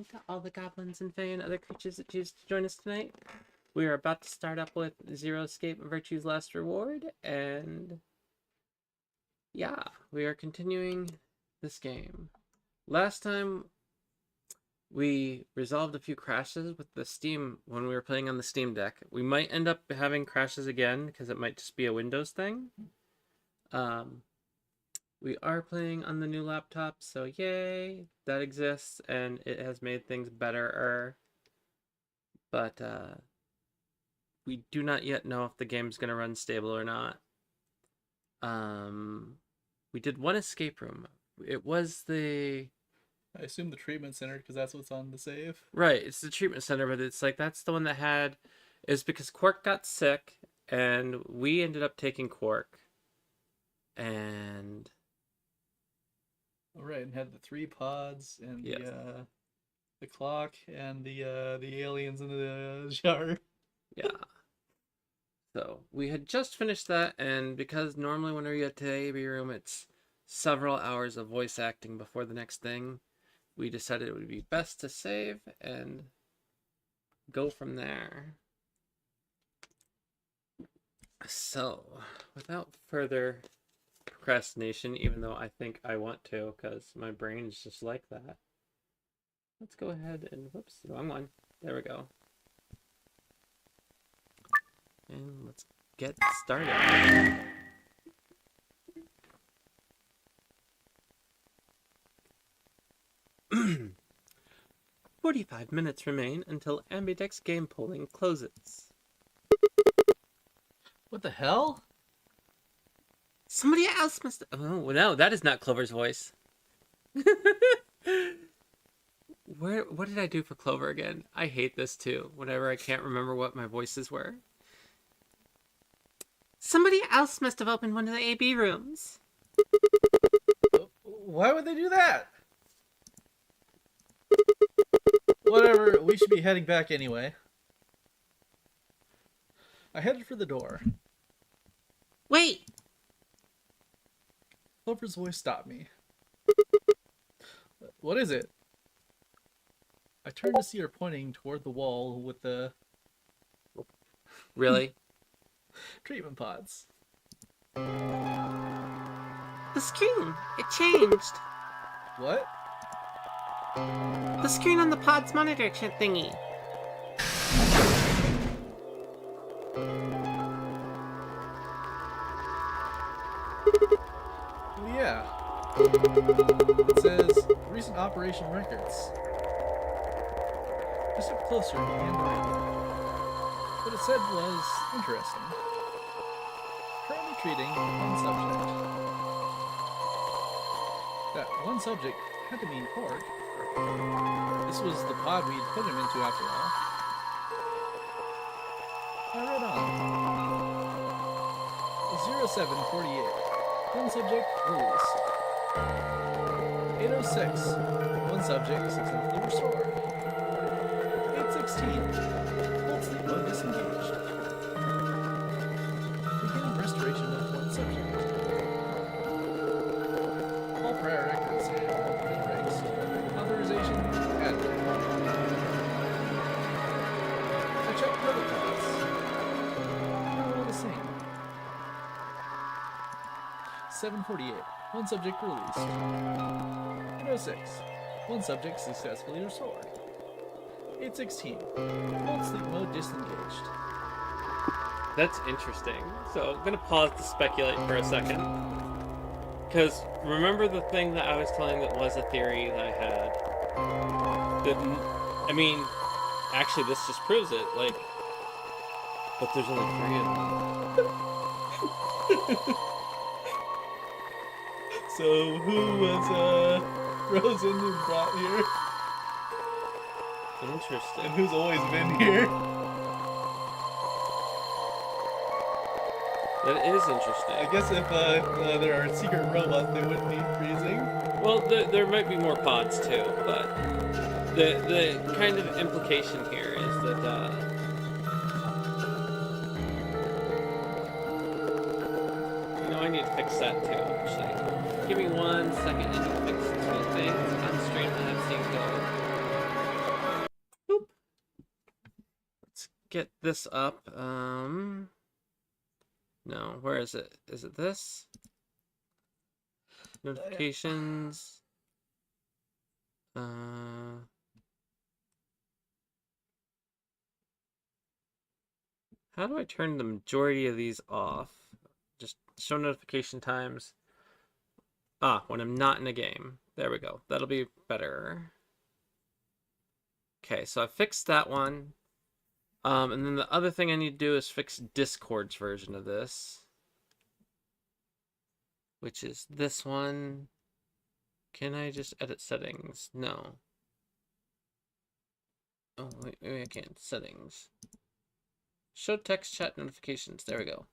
to all the goblins and fae and other creatures that choose to join us tonight. We are about to start up with Zero Escape Virtue's Last Reward, and yeah, we are continuing this game. Last time we resolved a few crashes with the Steam when we were playing on the Steam Deck. We might end up having crashes again because it might just be a Windows thing. We are playing on the new laptop, so yay, that exists, and it has made things better. But we do not yet know if the game's going to run stable or not. We did one escape room. It was the... I assume the treatment center, because that's what's on the save. Right, it's the treatment center, but it's like, that's the one that had... Is because Quark got sick, and we ended up taking Quark. And... All right, and had the 3 pods, and yes. the clock, and the aliens in the jar. Yeah. So, we had just finished that, and because normally when we get to the AB room, it's several hours of voice acting before the next thing, we decided it would be best to save and go from there. So, without further procrastination, even though I think I want to, because my brain is just like that, let's go ahead and, whoops, wrong one. There we go. And let's get started. 45 minutes remain until Ambidex game polling closes. What the hell? Somebody else must... Oh, no, that is not Clover's voice. What did I do for Clover again? I hate this too, whenever I can't remember what my voices were. Somebody else must have opened one of the AB rooms. Why would they do that? Whatever, we should be heading back anyway. I headed for the door. Wait! Clover's voice stopped me. What is it? I turned to see her pointing toward the wall with the... Really? treatment pods. The screen! It changed! What? The screen on the pod's monitor thingy. Oh yeah. It says recent operation records. Just up closer and began to read. What it said was interesting. Currently treating one subject. That one subject had to mean Quark. This was the pod we'd put him into after all. I read on. 0748. One subject released. 806. One subject successfully restored. 816. Hold sleep mode disengaged. Beginning restoration of one subject. All prior records have been erased. Authorization added. I checked protocols. They're all the same. 748. One subject released. 806. One subject successfully restored. 816. Hold sleep mode disengaged. That's interesting. So I'm gonna pause to speculate for a second. Because remember the thing that I was telling that was a theory that I had? That, I mean, actually this just proves it. Like, but there's only 3 of them. So who was frozen and brought here? Interesting. And who's always been here? That is interesting. I guess if there are secret robots, they wouldn't need freezing. Well, there might be more pods too, but the kind of implication here is that I need to fix that too. Actually, give me 1 second. I need to fix 2 things on stream that I've seen go. get this up. No, where is it? Is it this? Notifications. How do I turn the majority of these off? Just show notification times. Ah, when I'm not in a game. There we go. That'll be better. Okay, so I fixed that one. And then the other thing I need to do is fix Discord's version of this. Which is this one. Can I just edit settings? No. Oh, wait, maybe I can't. Settings. Show text chat notifications. There we go.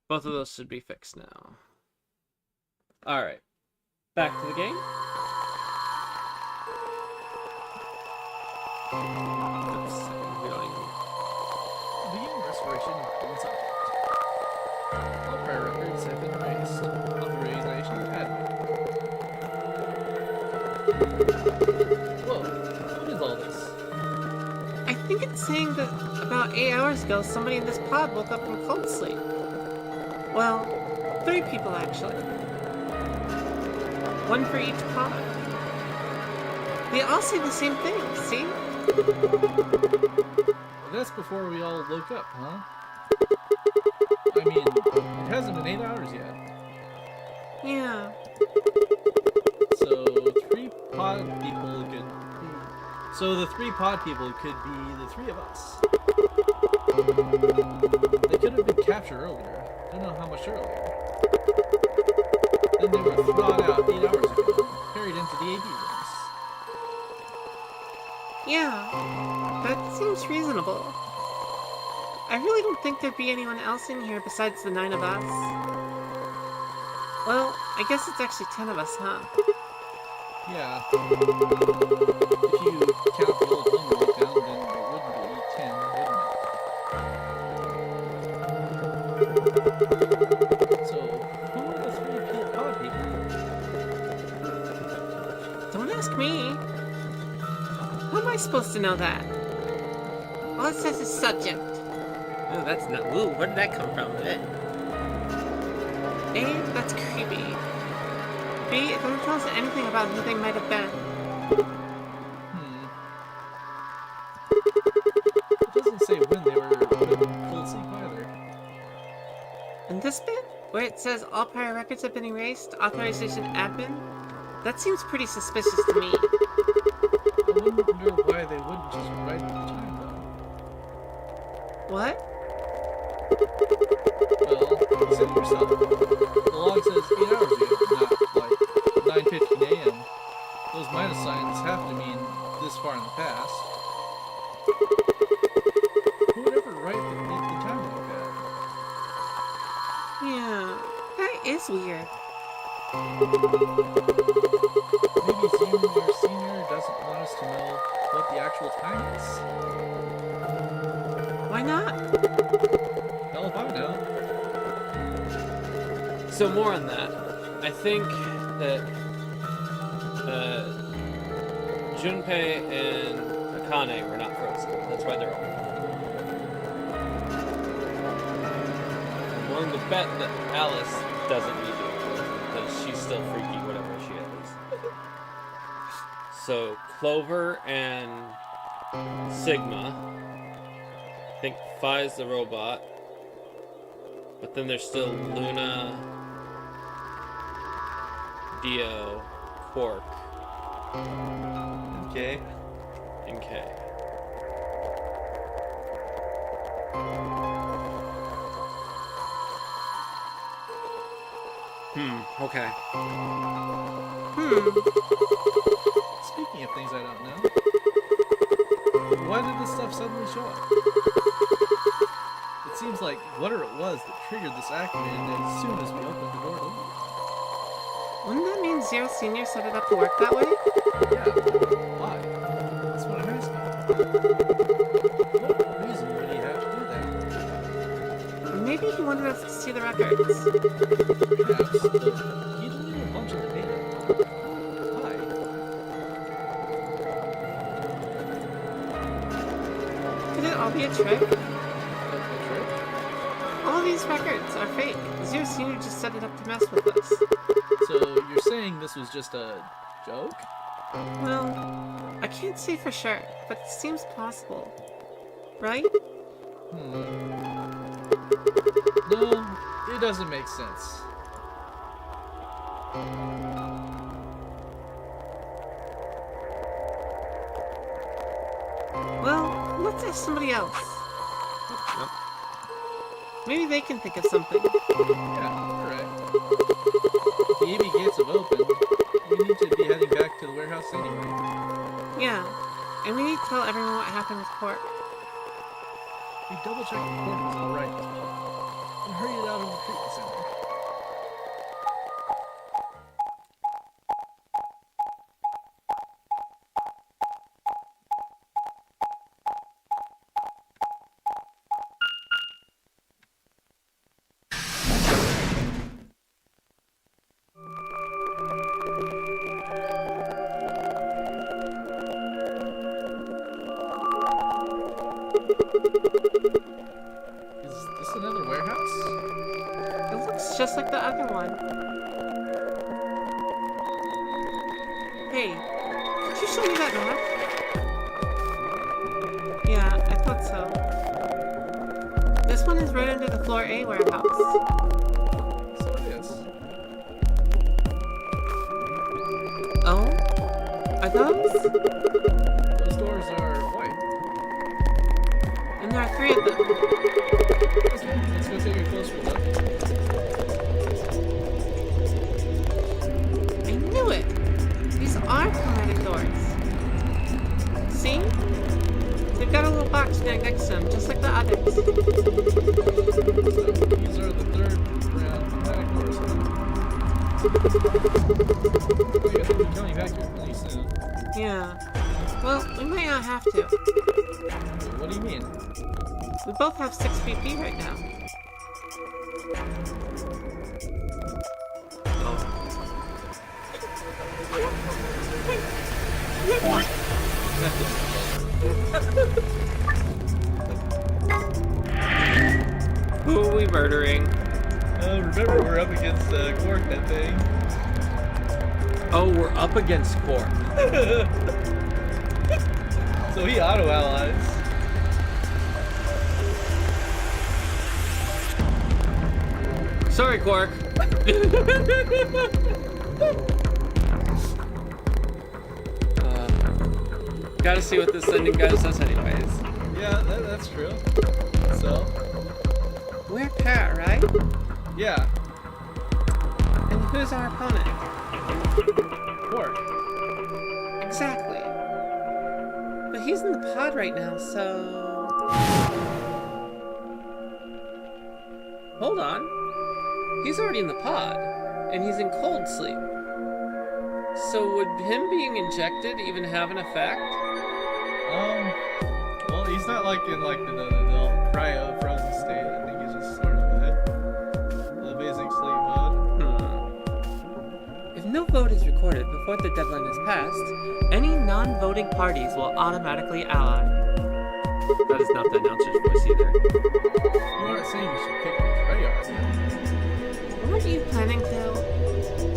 Both of those should be fixed now. Alright. Back to the game. Oops, Beginning restoration of clean subject. All prior records have been erased. Authorization added. Whoa, what is all this? I think it's saying that about 8 hours ago, somebody in this pod woke up from cold sleep. Well, 3 people actually. 1 for each pod. They all say the same thing, see? That's before we all woke up, huh? I mean, it hasn't been 8 hours yet. Yeah. So 3 pod people could... So the 3 pod people could be the 3 of us. They could have been captured earlier. Don't know how much earlier. Then they were thawed out 8 hours ago, carried into the AV rooms. Yeah, that seems reasonable. I really don't think there'd be anyone else in here besides the 9 of us. Well, I guess it's actually 10 of us, huh? Yeah. If you count the old one right down, then it wouldn't be 10, wouldn't it? So, who are the 3 pod people? Don't ask me. How am I supposed to know that? All it says is subject. Oh, that's not... Ooh, where did that come from? A, that's creepy. B, it doesn't tell us anything about who they might have been. It doesn't say when they were put in cold sleep either. And this bit, where it says all prior records have been erased, authorization admin, that seems pretty suspicious to me. I wonder why they wouldn't just write the time, though. What? Well, consider yourself. The log says 8 hours ago, not like 9:15 a.m. Those minus signs have to mean this far in the past. Who would ever write the time like that? Yeah, that is weird. Maybe Senior doesn't want us to know what the actual time is. Why not? Hell if I know. So more on that. I think that Junpei and Akane were not frozen. That's why they're open. I'm willing to bet that Alice doesn't need to be frozen because she's still freaky, whatever she is. So Clover and Sigma. I think Phi's the robot. But then there's still Luna, Dio, Quark, Okay. and K. Okay. Speaking of things I don't know, why did this stuff suddenly show up? It seems like whatever it was that triggered this activated as soon as we opened the door to leave. Wouldn't that mean Zero Senior set it up to work that way? Yeah, why? That's what I'm asking. What reason would he have to do that? Maybe he wanted us to see the records. Perhaps, but he deleted a bunch of the data. Why? Could it all be a trick? these records are fake. Zero Senior just set it up to mess with us. So you're saying this was just a joke? Well, I can't say for sure, but it seems possible. Right? No, it doesn't make sense. Well, let's ask somebody else. Maybe they can think of something. Yeah, alright. If the AV gates have opened, we need to be heading back to the warehouse anyway. Yeah, and we need to tell everyone what happened with Quark. We double-checked the Quark was alright as well, and hurried out of the treatment center. Is this another warehouse? It looks just like the other one. Hey, could you show me that map? Yeah, I thought so. This one is right under the Floor A warehouse. So it is. Oh? Are those? Those doors are white. And there are 3 of them. Okay, let's go take a closer look. I knew it! These are chromatic doors. See? They've got a little box next to them, just like the others. So, these are the third round chromatic doors. Oh, yeah, they'll be coming back here really soon. Yeah. Well, we might not have to. What do you mean? We both have 6 BP right now. Who are we murdering? Remember, we're up against Quark, that thing. Oh, we're up against Quark. So he auto-allies. Sorry, Quark. Gotta see what this ending guy says anyways. Yeah, that's true. So? We're Pat, right? Yeah. And who's our opponent? Quark. Exactly. But he's in the pod right now, so... Hold on. He's already in the pod, and he's in cold sleep. So would him being injected even have an effect? Well, he's not like in like the cryo frozen state. I think he's just sort of the basic sleep mode. If no vote is recorded before the deadline is passed, any non-voting parties will automatically ally. That is not the announcer's voice either. You aren't saying we should pick Ray, are you? Weren't you planning to?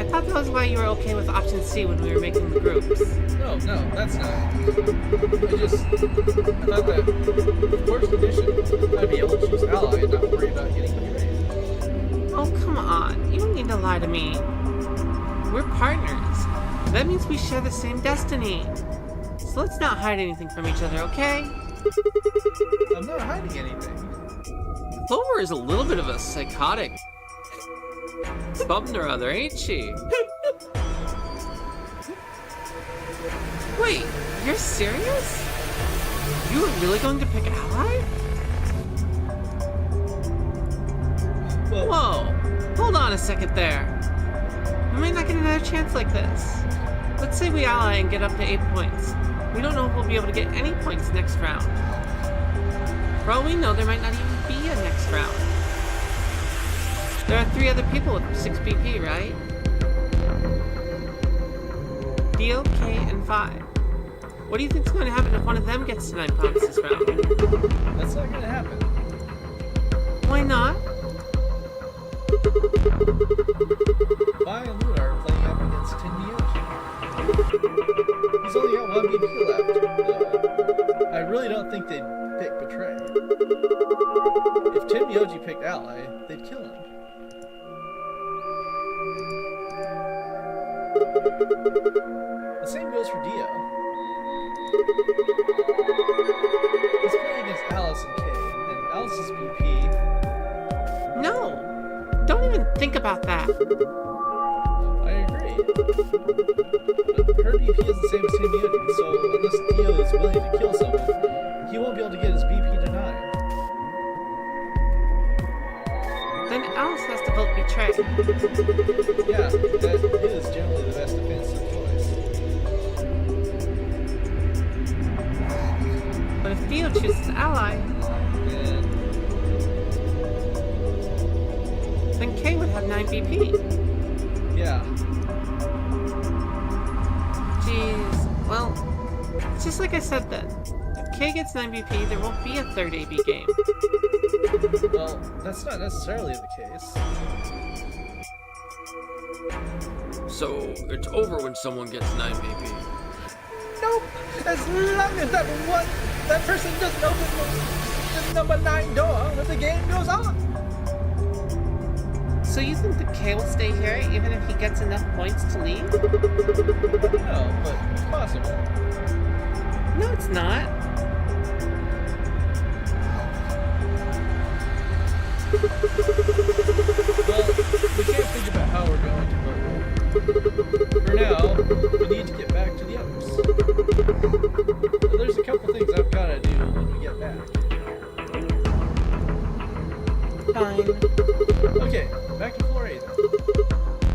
I thought that was why you were okay with option C when we were making the groups. No, that's not. I thought that, of course, edition, I'd be able to choose ally and not worry about getting betrayed. Oh, come on. You don't need to lie to me. We're partners. That means we share the same destiny. So let's not hide anything from each other, okay? I'm not hiding anything. Clover is a little bit of a psychotic something or other, ain't she? Wait, you're serious? You were really going to pick ally? Well, Whoa, hold on a second there. We might not get another chance like this. Let's say we ally and get up to 8 points. We don't know if we'll be able to get any points next round. For all we know, there might not even be a next round. There are 3 other people with 6 BP, right? Deal, K, and 5. What do you think's going to happen if one of them gets to 9 points this round? that's not gonna happen. Why not? If Tim Yoji picked Ally, they'd kill him. The same goes for Dio. He's playing against Alice and Kay, and Alice's BP. No! Don't even think about that. I agree. But her BP is the same as Tim Yoji, so unless Dio is willing to kill someone, he won't be able to get his BP denied. Then Alice has to vote betray. Yeah, that is generally the best defensive choice. But if Dio chooses ally, then Kay would have 9 BP. Yeah. Jeez. Well, it's just like I said then. If Kay gets 9 BP, there won't be a third AB game. Well, that's not necessarily the case. So, it's over when someone gets 9 BP. Nope! As long as that person doesn't open the number 9 door when the game goes on! So you think that Kay will stay here even if he gets enough points to leave? No, but it's possible. No, it's not. Well, we can't think about how we're going to vote. For now, we need to get back to the others. So there's a couple things I've got to do when we get back. Fine. Okay, back to floor 8 then.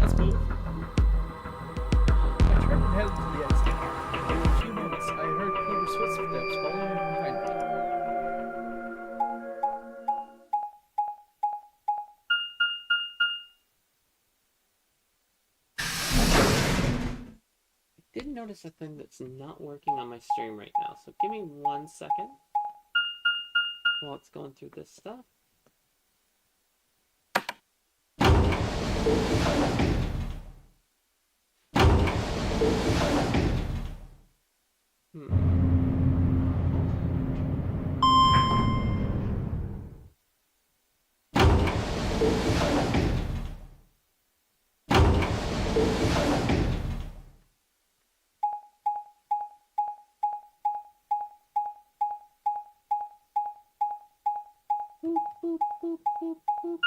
Let's move. I turned and headed to the exit. In a few moments, I heard Clover's footsteps following behind me. I did notice a thing that's not working on my stream right now, so give me 1 second while it's going through this stuff. Boop, boop, boop, boop, boop.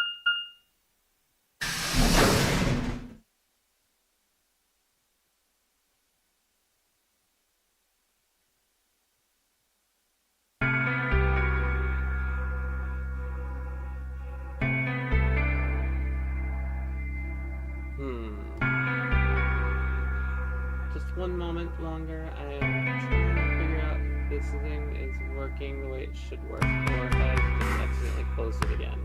Just 1 moment longer. I am trying to figure out if this thing is working the way it should work, or if I just accidentally closed it again.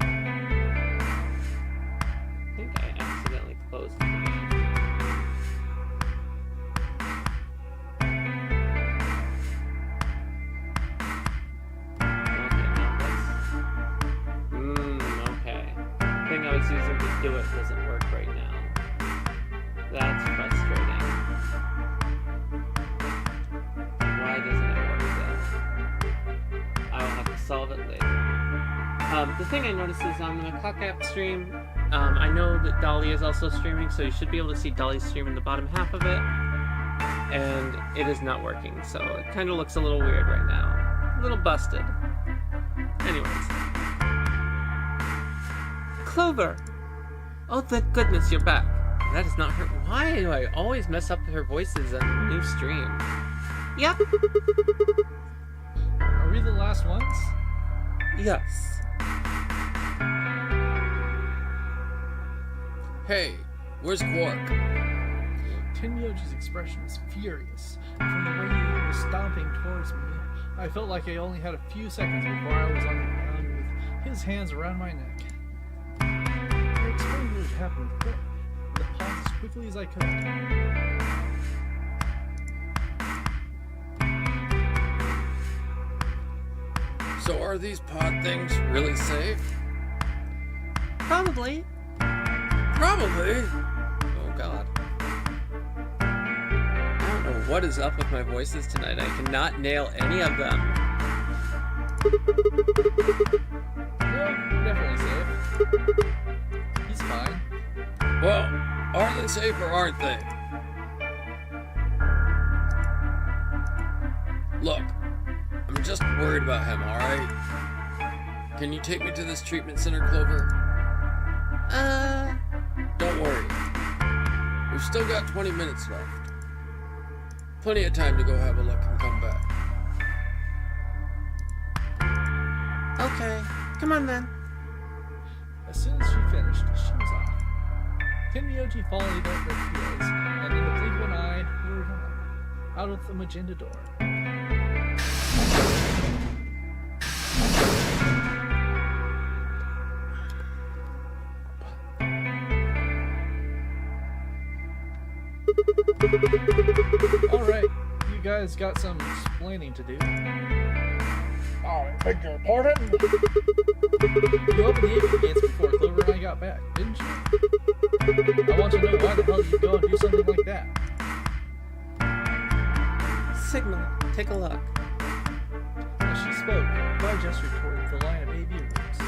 I think I accidentally closed it again. Okay. The thing I was using to do it doesn't work right now. That's frustrating. Why doesn't it work then? I will have to solve it later. The thing I noticed is on the Clock app stream, I know that Dolly is also streaming, so you should be able to see Dolly's stream in the bottom half of it. And it is not working, so it kind of looks a little weird right now. A little busted. Anyways. Clover! Oh, thank goodness you're back. That is not her. Why do I always mess up her voices on new stream? Yep. Are we the last ones? Yes. Hey, where's Quark? Tin Yoji's expression was furious, and from the way he was stomping towards me, I felt like I only had a few seconds before I was on the ground with his hands around my neck. I explained what had happened with Quark, and the pause as quickly as I could. So are these pod things really safe? Probably. Probably. Oh god. I don't know what is up with my voices tonight. I cannot nail any of them. No, definitely safe. He's fine. Well, are they safe or aren't they? Look, I'm just worried about him, alright? Can you take me to this treatment center, Clover? Don't worry. We've still got 20 minutes left. Plenty of time to go have a look and come back. Okay, come on then. As soon as she finished, she was off. Tenmyoji followed up their heels, and in the blink of an eye, we were gone. Out of the magenta door. Alright, you guys got some explaining to do. I beg your pardon? You opened the exit gates before Clover and I got back, didn't you? I want to know why the hell you'd go and do something like that. Signal, take a look. As she spoke, I gestured toward the line of AV rooms.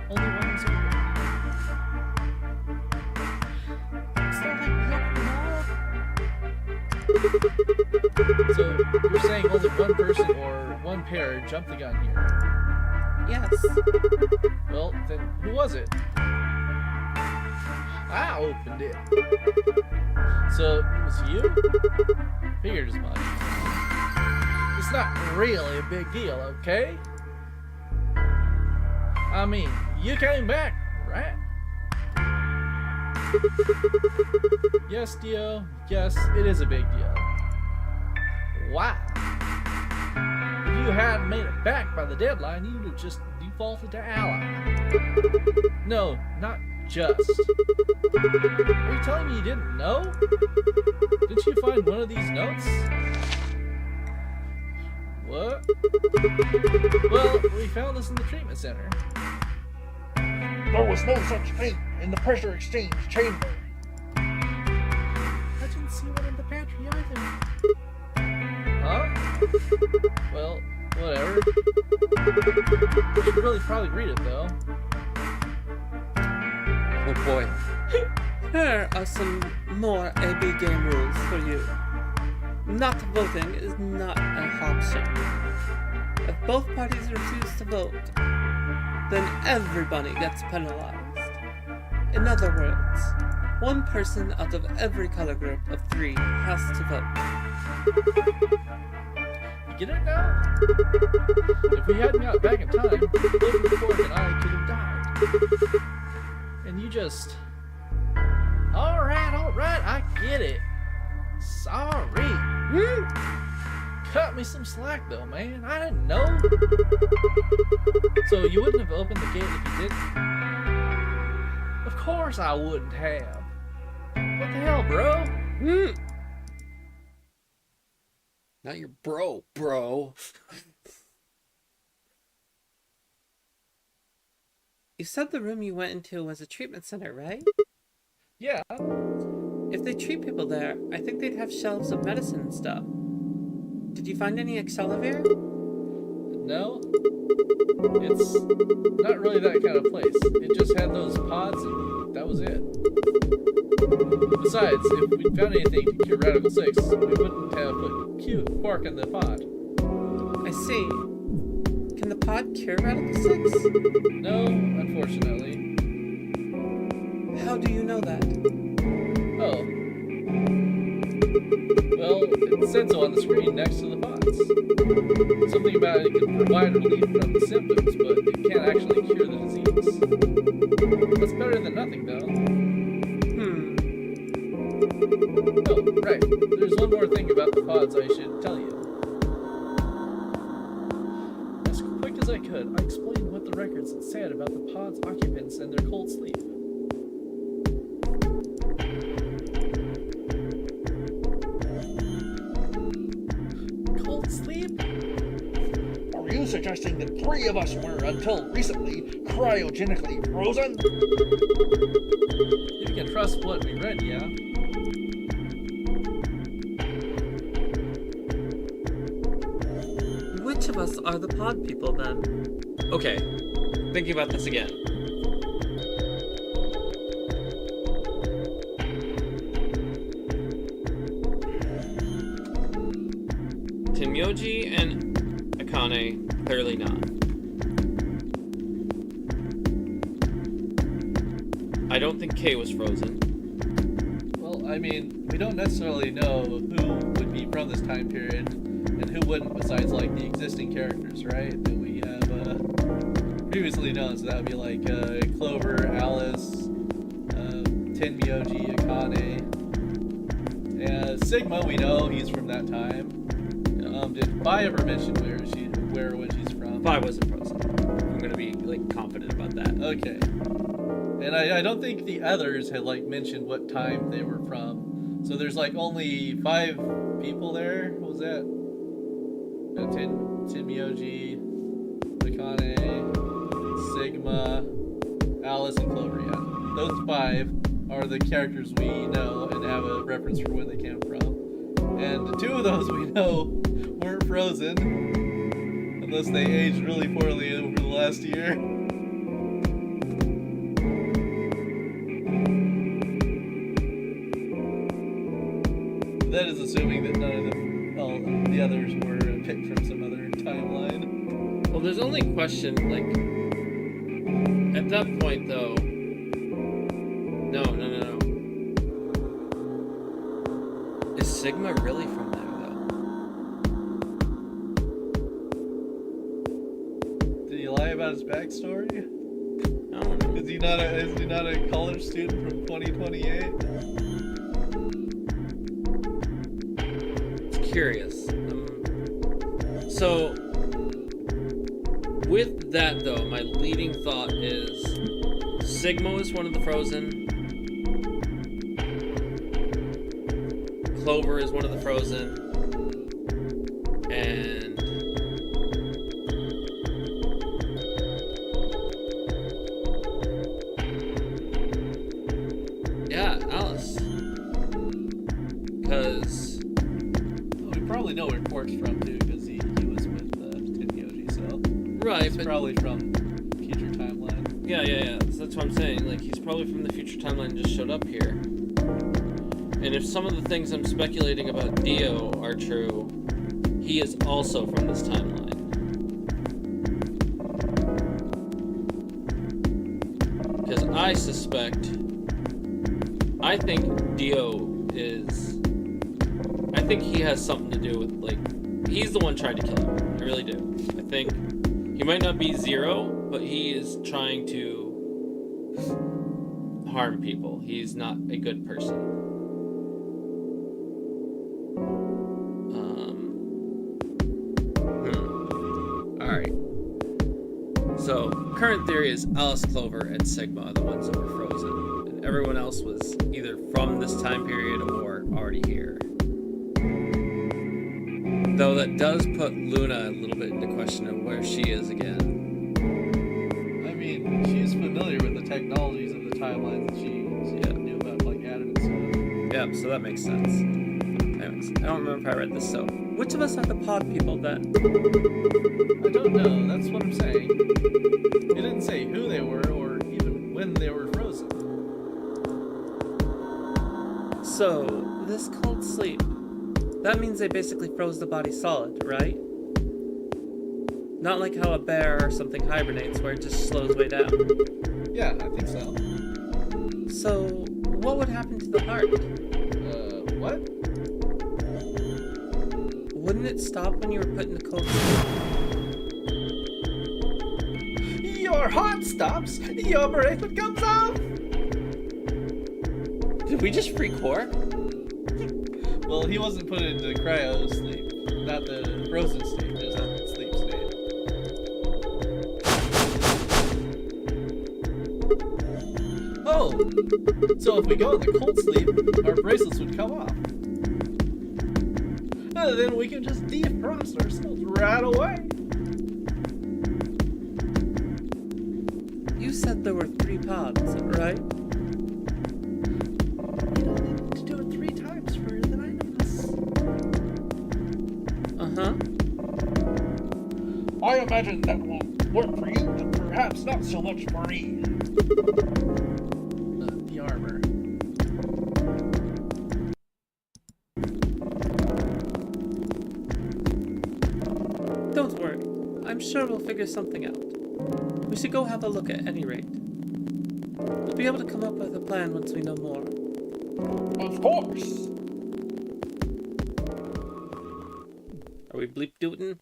Only one was open. Is that like me opening all? So, you're saying only one person or one pair jumped the gun here? Yes. Well, then who was it? I opened it. So, it was you? Figured as much. It's not really a big deal, okay? I mean, you came back, right? Yes, Dio. Yes, it is a big deal. Wow. If you hadn't made it back by the deadline, you'd have just defaulted to ally. No, not just. Are you telling me you didn't know? Didn't you find one of these notes? What? Well, we found this in the treatment center. There was no such thing in the pressure exchange chamber. I didn't see one in the pantry either. Huh? Well, whatever. You should really probably read it, though. Oh boy. Here are some more AB game rules for you. Not voting is not an option. If both parties refuse to vote, then everybody gets penalized. In other words, one person out of every color group of 3 has to vote. You get it now? If we hadn't got back in time, Clover, Fork, and I could have died. And you just... Alright, I get it. Sorry. Cut me some slack though, man. I didn't know. So you wouldn't have opened the gate if you didn't? Of course I wouldn't have. What the hell, bro? Not your bro. You said the room you went into was a treatment center, right? Yeah. If they treat people there, I think they'd have shelves of medicine and stuff. Did you find any Excelavir? No. It's not really that kind of place. It just had those pods and that was it. Besides, if we'd found anything to cure Radical 6, we wouldn't have put Quark in the pod. I see. Can the pod cure Radical 6? No, unfortunately. How do you know that? Oh. Well, it said so on the screen next to the pods. Something about it can provide relief from the symptoms, but it can't actually cure the disease. That's better than nothing, though. Oh, right. There's one more thing about the pods I should tell you. As quick as I could, I explained what the records had said about the pod's occupants and their cold sleep. Cold sleep? Are you suggesting that 3 of us were, until recently, cryogenically frozen? You can trust what we read, yeah? Which Which of us are the pod people then? Okay, thinking about this again. Tenmyoji and Akane, clearly not. I don't think Kay was frozen. Well, I mean, we don't necessarily know who would be from this time period and who wouldn't, besides like the existing characters, right? That we have previously known. So that would be like Clover, Alice, Tenmyoji, Akane, and Sigma. We know he's from that time. Did Vi ever mention where when she's from? Vi wasn't frozen. I'm gonna be like confident about that. Okay. And I don't think the others had like mentioned what time they were from. So there's like only 5 people there. What was that? Tenmyoji, Akane, Sigma, Alice, and Clover. Yeah, those 5 are the characters we know and have a reference for when they came from. And 2 of those we know weren't frozen, unless they aged really poorly over the last year. That is assuming that none of the others were picked from some other timeline. Well, there's only a question, like, at that point, though. No. Is Sigma really from there, though? Did he lie about his backstory? I don't know. Is he not a college student from 2028? Curious. So, with that though, my leading thought is Sigma is one of the frozen. Clover is one of the frozen. And yeah, Alice. Because we probably know where Quark's from too, because he was with Tenmyoji, so right, he's but probably from future timeline. Yeah. So that's what I'm saying. Like, he's probably from the future timeline and just showed up here. And if some of the things I'm speculating about Dio are true, he is also from this timeline. Because I think Dio is... I think he has something to do with, like... He's the one trying to kill him. I really do. I think he might not be Zero, but he is trying to harm people. He's not a good person. Alright. So, current theory is Alice, Clover, and Sigma are the ones that were frozen. And everyone else was either from this time period or already here. Though that does put Luna a little bit into question of where she is again. I mean, she's familiar with the technologies of the timelines that she knew about, like Adam and stuff. Yep, so that makes sense. Anyways, I don't remember if I read this, so... Which of us are the pod people, then? I don't know, that's what I'm saying. It didn't say who they were, or even when they were frozen. So, this cold sleep... That means they basically froze the body solid, right? Not like how a bear or something hibernates, where it just slows way down. Yeah, I think so. So, what would happen to the heart? What? Wouldn't it stop when you were put in the cold sleep? Your heart stops, your bracelet comes off! Did we just free Quark? Well, he wasn't put into cryo sleep, not the frozen state, just the sleep state. Oh! So if we go into cold sleep, our bracelets would come off. And then we can just defrost ourselves right away. You said there were 3 pods, right? You don't need to do it 3 times for the 9 of us. Uh-huh. I imagine that will work for you, but perhaps not so much for me. The armor. Don't worry. I'm sure we'll figure something out. We should go have a look at any rate. We'll be able to come up with a plan once we know more. Of course. Are we bleep dootin'?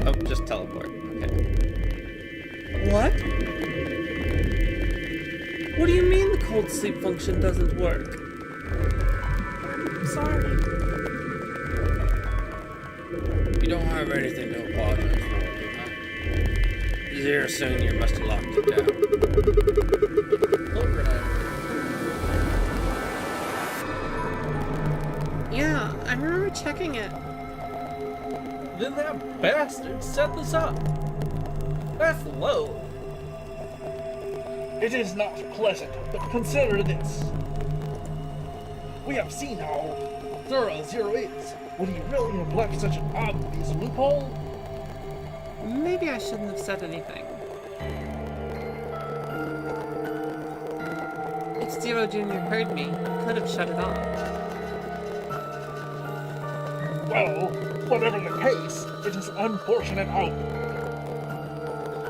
Oh, just teleport. Okay. What? What do you mean the cold sleep function doesn't work? Sorry. You don't have anything to apologize for, do you? Zero Senior must have locked it down. Overnight. Yeah, I remember checking it. Then that bastard set this up. That's low. It is not pleasant, but consider this. We have seen how thorough Zero is. Would he really have left such an obvious loophole? Maybe I shouldn't have said anything. If Zero Jr. heard me, he could have shut it off. Well, whatever the case, it is unfortunate outcome.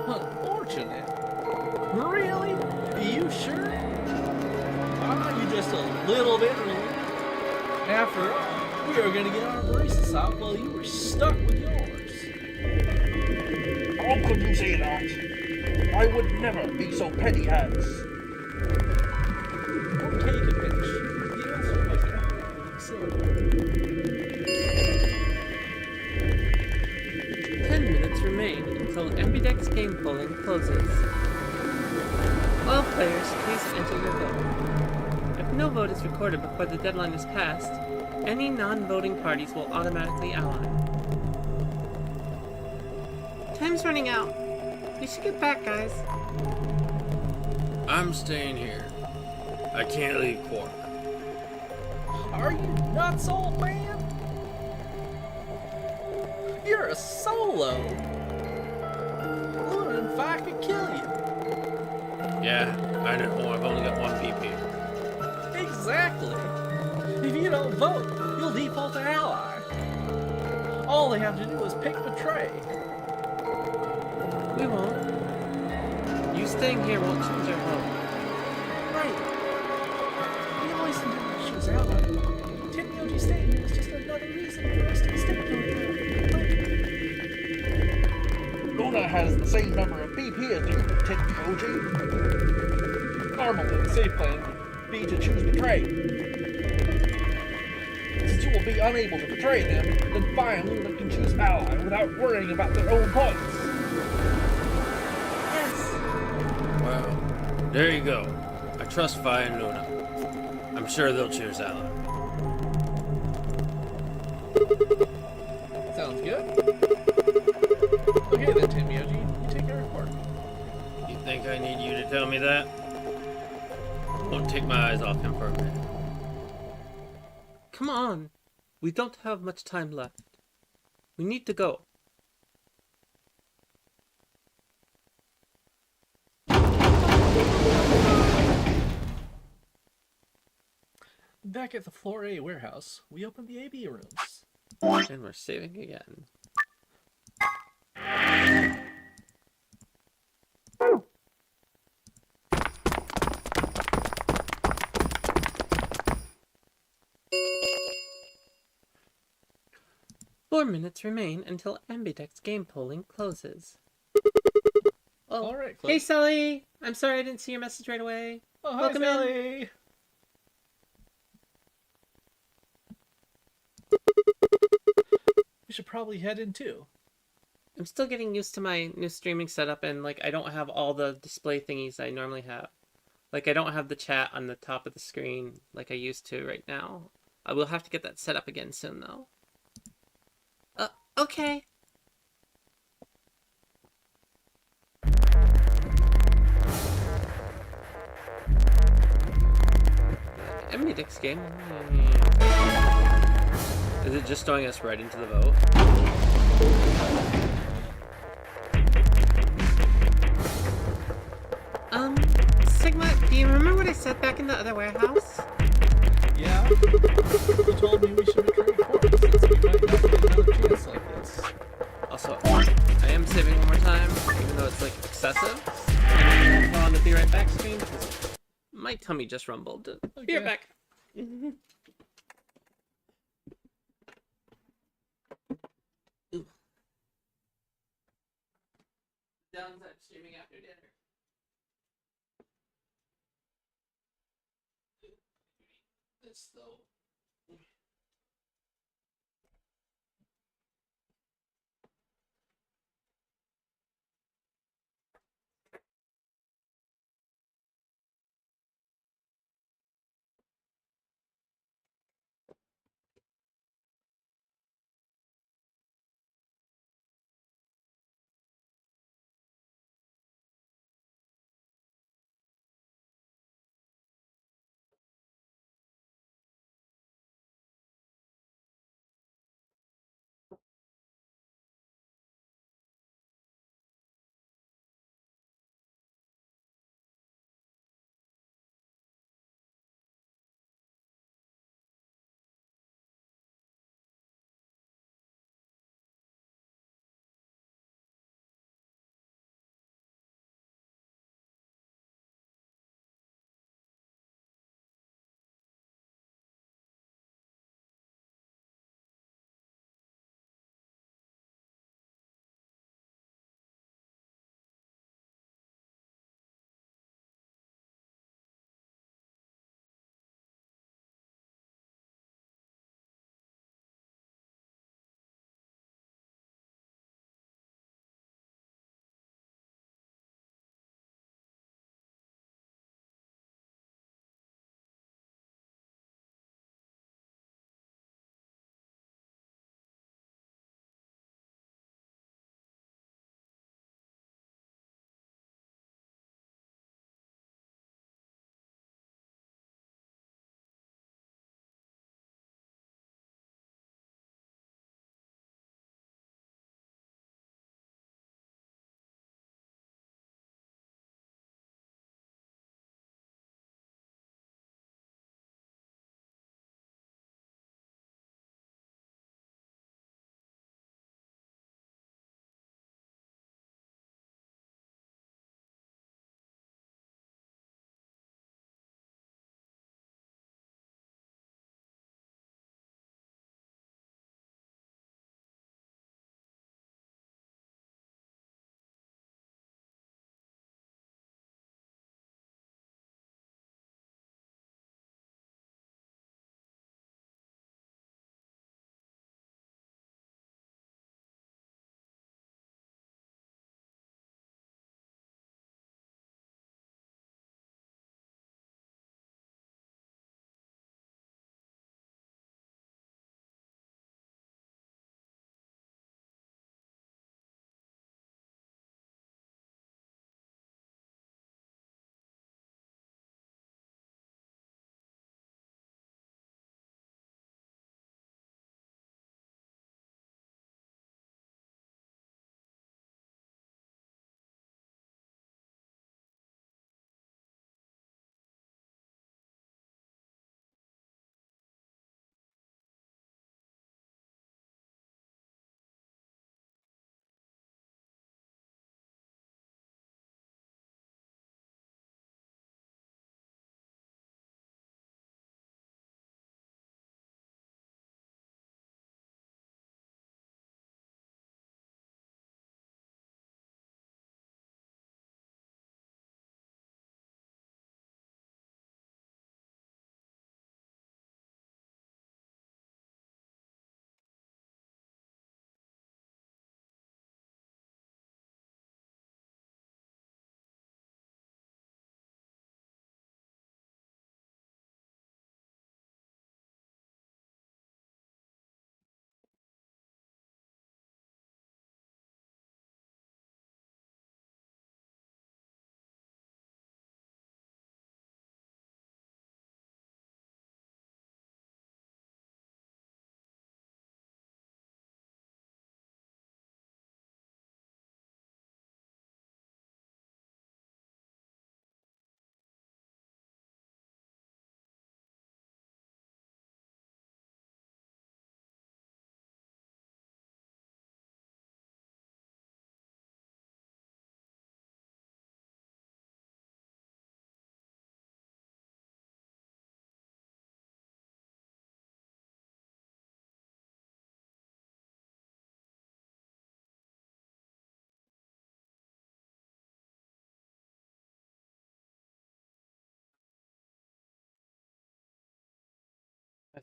Unfortunate. Really? Are you sure? You just a little bit early. After all, we were gonna get our braces out while you were stuck with yours. How could you say that? I would never be so petty as. Don't take a pinch. You don't seem like anything silly. 10 minutes remain until Ambidex game polling closes. All players, please enter your vote. If no vote is recorded before the deadline is passed, any non-voting parties will automatically ally. Time's running out. We should get back, guys. I'm staying here. I can't leave Quark. Are you nuts, old man? You're a solo. Luna and Fi could kill you. Yeah, I know. I've only got one PP. Exactly. If you don't vote, you'll default to ally. All they have to do is pick betray. We won't. You staying here won't change our vote. Right. We always intended to choose ally. Tenyoji staying here is just another reason for us to stick to it. Luna has the same number of BP as you, Tenyoji. Normally, the safe plan would be to choose betray. Since you will be unable to betray them, then Fi and Luna can choose ally without worrying about their own points. Yes. Well, there you go. I trust Vi and Luna. I'm sure they'll choose ally. Sounds good. Okay then, Tenyoji, you take our report. You think I need you to tell me that? Won't take my eyes off him for a minute. Come on. We don't have much time left. We need to go. Back at the Floor A warehouse, we opened the AB rooms. And we're saving again. Four minutes remain until Ambidex game polling closes. Oh, All right, hey Cliff. Sully! I'm sorry I didn't see your message right away. Oh, hi, Welcome in. Sally. We should probably head in too. I'm still getting used to my new streaming setup, and like I don't have all the display thingies I normally have. Like I don't have the chat on the top of the screen like I used to right now. I will have to get that set up again soon though. Okay. Ambidex game. Is it just throwing us right into the vote? Sigma, do you remember what I said back in the other warehouse? Yeah? You told me we should return reports since we might not get another chance like this. Also, I am saving one more time, even though it's like excessive. And go on the be right back screen because my tummy just rumbled. Be right Okay. back. Downside streaming after dinner. This though.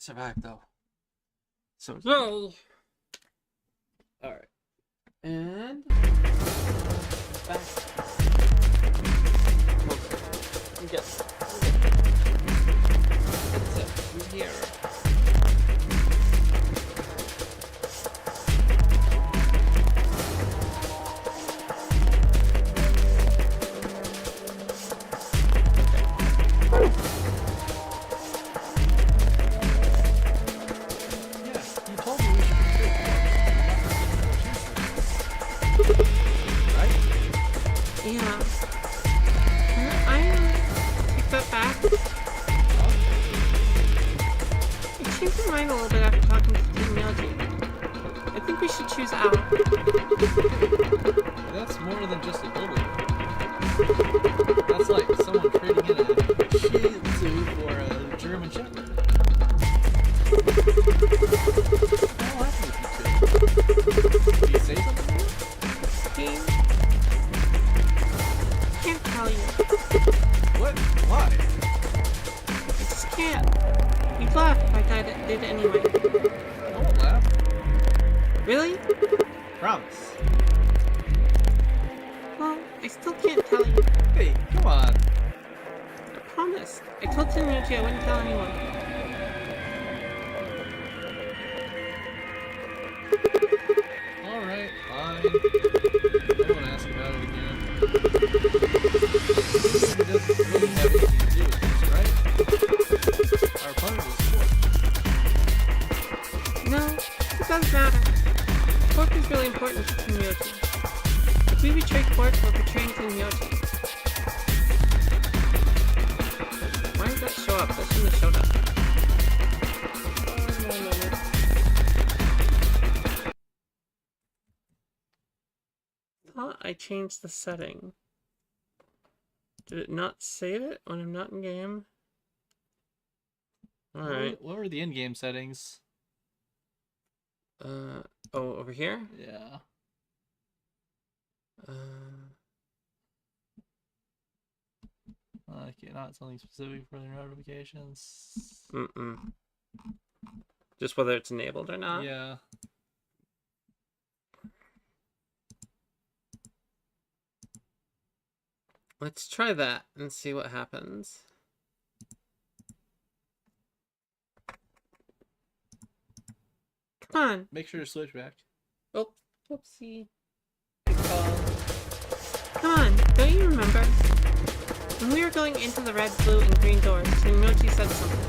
can't survive though. So no. All right. And back. Yes. That's it. From here. Yeah, you told me we should be straight. Right? Yeah. I take that back. I changed my mind a little bit after talking to technology. I think we should choose Al. That's more than just a bully. That's like someone trading in a Shih Tzu for a German Shepherd. What happened with you two? Did you say something to He can't tell you. What? Why? I just can't. You'd laugh if I did anyway. I won't laugh. Really? Promise. Well, I still can't tell you. Hey, come on. I promise. I told Tenryuji I wouldn't tell anyone. Alright, fine. I won't ask about it again. It doesn't really have anything to do with this, right? Our opponent is Sport. No, it doesn't matter. Fork is really important to Tenryuji. If we betray Fork, we're betraying Tenryuji. Why did that show up? That shouldn't have showed up. Thought I changed the setting. Did it not save it when I'm not in game? Alright. What were the in-game settings? Oh, over here? Yeah. Okay, not something specific for the notifications. Just whether it's enabled or not? Yeah. Let's try that and see what happens. Come on. Make sure to switch back. Oh, whoopsie. Good call. Come on, don't you remember? When we were going into the red, blue, and green doors, Tenryuji said something.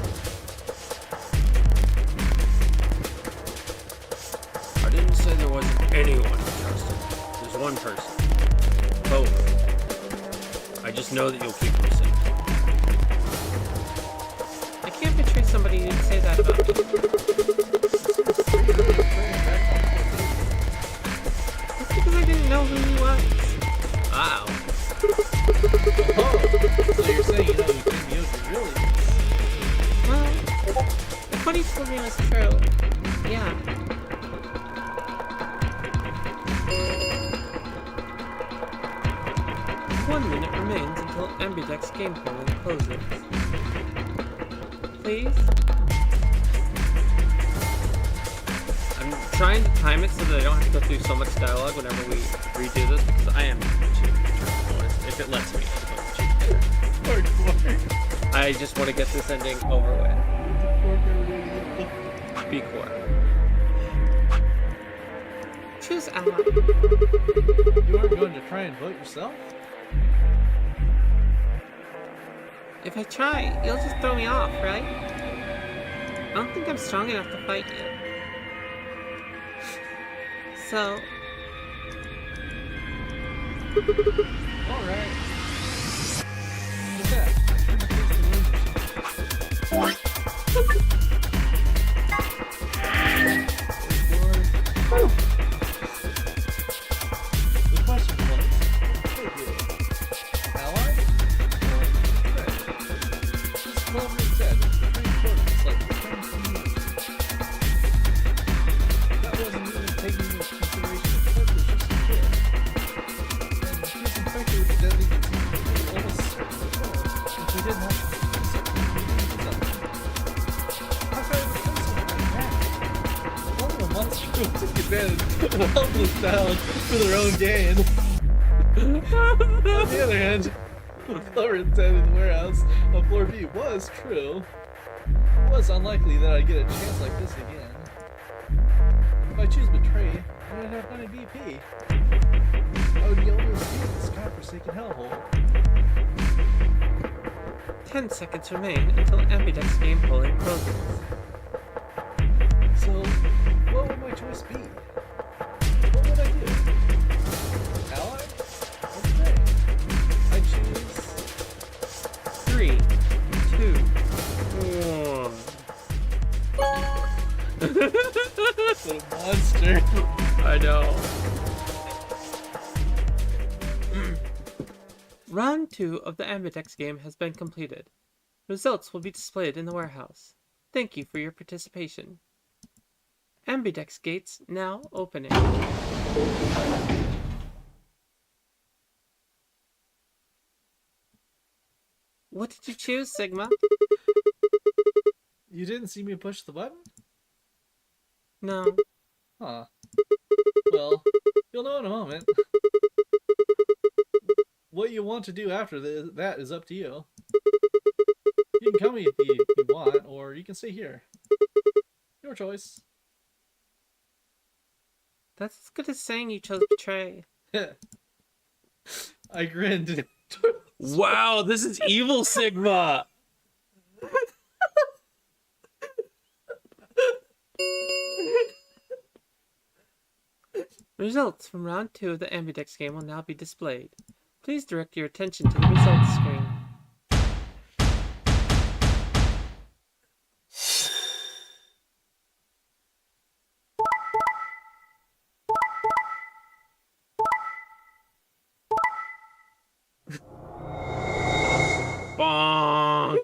I didn't say there wasn't anyone to trust. There's one person. Both. I just know that you'll keep them safe. I can't betray somebody who'd say that about me. That's because I didn't know who he was. Wow. Oh, so you're saying you know who Tenryuji really is? Well, if what he told me was true, yeah. One minute remains until Ambidex's game polling closes. Please? I'm trying to time it so that I don't have to go through so much dialogue whenever we redo this, because I am cheating. If it lets me, I just want to get this ending over with. Be core. Choose ally. You aren't going to try and vote yourself? If I try, you'll just throw me off, right? I don't think I'm strong enough to fight you. So... Alright. What's that? Turn the face to the room. The question was, what do you do? Ally? Or friend? Just cleverly said, betraying importance like betraying community. That wasn't even taking into consideration the purpose, just a kid. And he's infected with the deadly disease that almost certainly will if we didn't have to do something. helpless down for their own gain. On the other hand, Clover said in the warehouse on floor B was true. It was unlikely that I'd get a chance like this again. If I choose betray, then I'd have 9 BP. I would be able to escape this godforsaken hellhole. 10 seconds remain until Ambidex game polling closes. So, what would my choice be? What would I do? Ally? Or betray? I choose... 3, 2, 1. What a monster. I know. Round 2 of the Ambidex game has been completed. Results will be displayed in the warehouse. Thank you for your participation. Ambidex gates now opening. What did you choose, Sigma? You didn't see me push the button? No. Huh. Well, you'll know in a moment. What you want to do after that is up to you. You can come if you want, or you can stay here. Your choice. That's as good as saying you chose betray. I grinned. Wow, this is evil Sigma. Results from round 2 of the Ambidex game will now be displayed. Please direct your attention to the results screen. Bonk.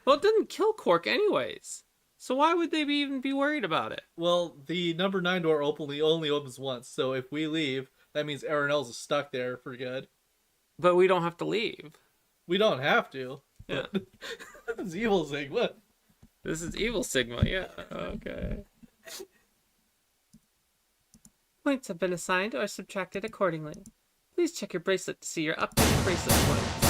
Well, it didn't kill Quark anyways. So why would they even be worried about it? Well, the number 9 door only opens once, so if we leave, that means Aranel's is stuck there for good. But we don't have to leave. We don't have to. Yeah. It's evil Sigma. This is evil Sigma, yeah. Okay. Points have been assigned or subtracted accordingly. Please check your bracelet to see your updated bracelet points.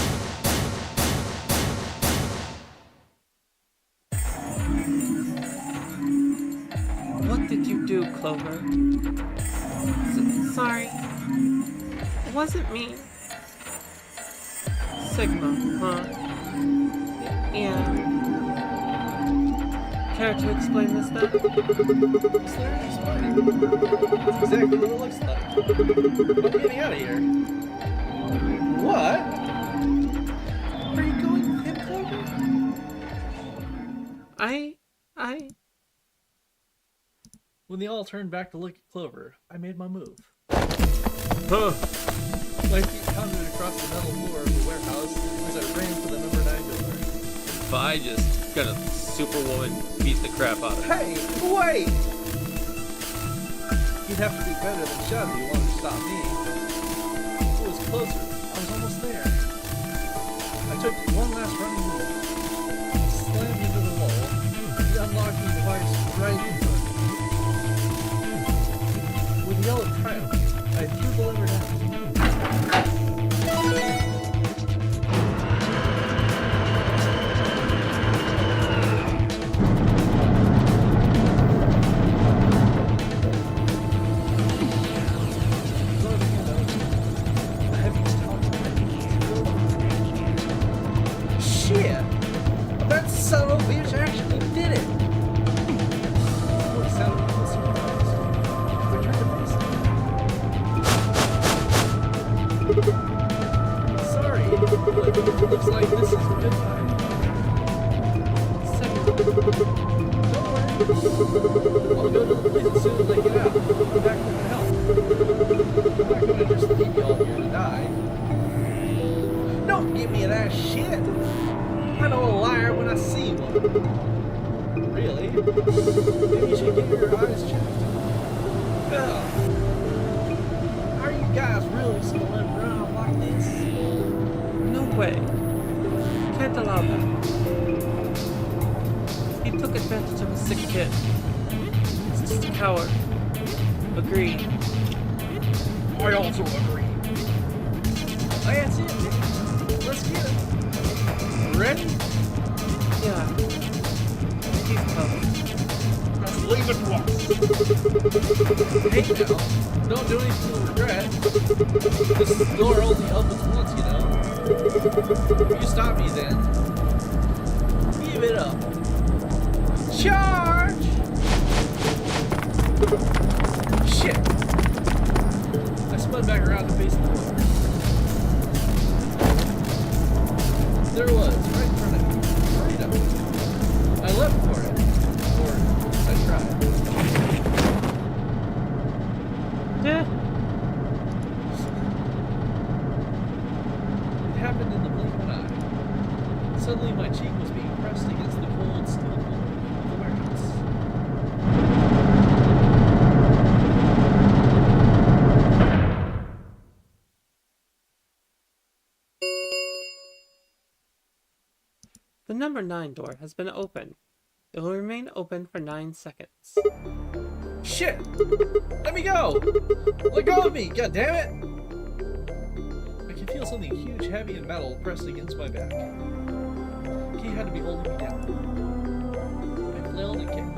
What did you do, Clover? Sorry. It wasn't me. Sigma, huh? Yeah. Care to explain this then? That's exactly what it looks like. I'm getting out of here. What? Are you going with him, Clover? I... When they all turned back to look at Clover, I made my move. Huh. My feet pounded across the metal floor of the warehouse as I ran for the number 9 door. If I just got a superwoman beat the crap out of her. Hey, wait! You'd have to do better than shove if you wanted to stop me. It was closer. I was almost there. I took one last running move. Slammed into the wall. The unlocking device right in front of me. With a yell of triumph, I threw the lever down. Shit! That son of a bitch actually did it! What sounded like a surprise. I turned to face him. Sorry, but it looks like this is goodbye. Second, don't worry. I'll go to the place as soon as I get out. Come back to my help. I'm not gonna just leave you all here to die. Don't give me that shit! I know a liar when I see one. Really? Maybe you should get your eyes checked. Ugh. Are you guys really just gonna let it run like this? No way. Can't allow that. He took advantage of a sick kid. He's just a coward. Agreed. I also agree. Oh yeah, see it. Let's get it. Ready? Yeah. Keep coming. Just leave it to us. Hey now, don't do anything you'll regret. This door only opens once, you know. If you stop me then, give it up. Charge! Shit! I spun back around to face the door. There it was, right in front of me. Right up. I leapt for it. Or I tried. Yeah. It happened in the blink of an eye. Suddenly my cheek was being pressed against the cold steel floor of the warehouse. The number 9 door has been opened. It will remain open for 9 seconds. Shit! Let me go! Let go of me, god damn it! I can feel something huge, heavy, and metal pressed against my back. He had to be holding me down. I flailed and kicked,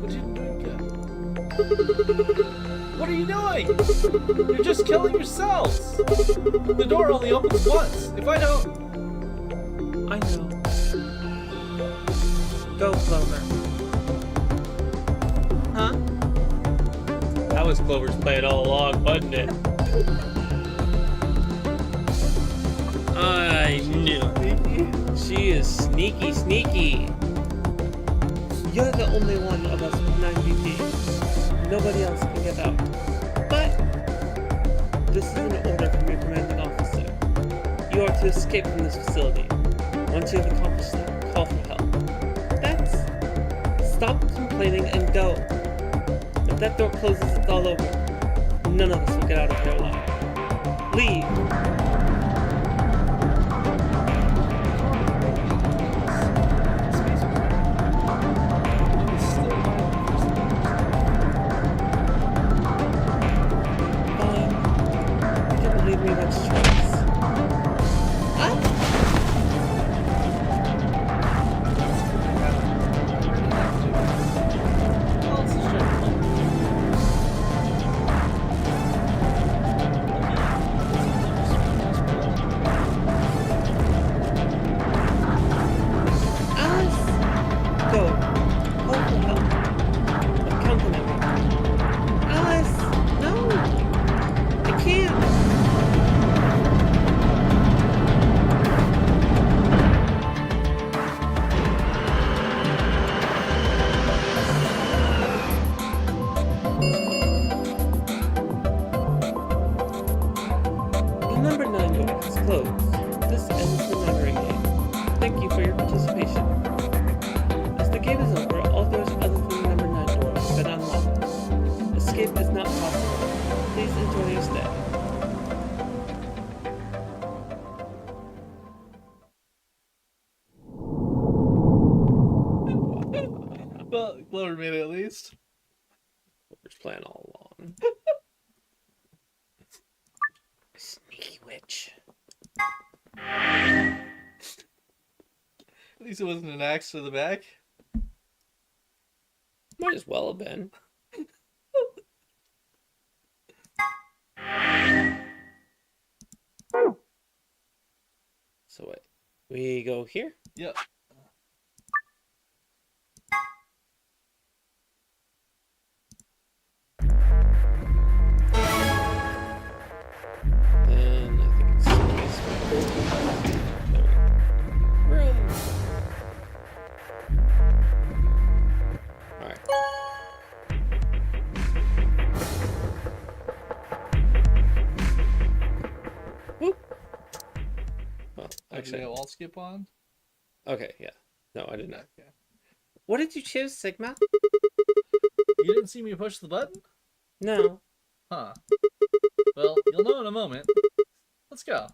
but it didn't do good. What are you doing? You're just killing yourselves! The door only opens once. If I don't... I know. Go, Clover. Huh? That was Clover's plan all along, wasn't it? I knew. She is sneaky, sneaky. You're the only one of us with 9 VPs. Nobody else can get out. But this is an order from your commanding officer. You are to escape from this facility. Once you have accomplished that, call for help. That's... Stop complaining and go. If that door closes, it's all over. None of us will get out of here alive. Leave! Leave me much choice. What? Alice! Go. Hold for help. Accompany me. Alice! No! I can't! The number 9 door is closed. This ends the memory game. Thank you for your participation. As the game is over, all doors other than the number 9 door have been unlocked. Escape is not possible. Please enjoy your stay. Well, Clover made it at least. Clover's plan all along. Sneaky witch. At least it wasn't an axe to the back. Might as well have been. So wait, we go here? Yep. Then I think it's this way. There we go. Room. Alright. Whoop. Well, Actually, actually, I'll skip on. okay, yeah. No, I did not. Okay. What did you choose, Sigma? You didn't see me push the button? No. Huh. Well, you'll know in a moment. Let's go.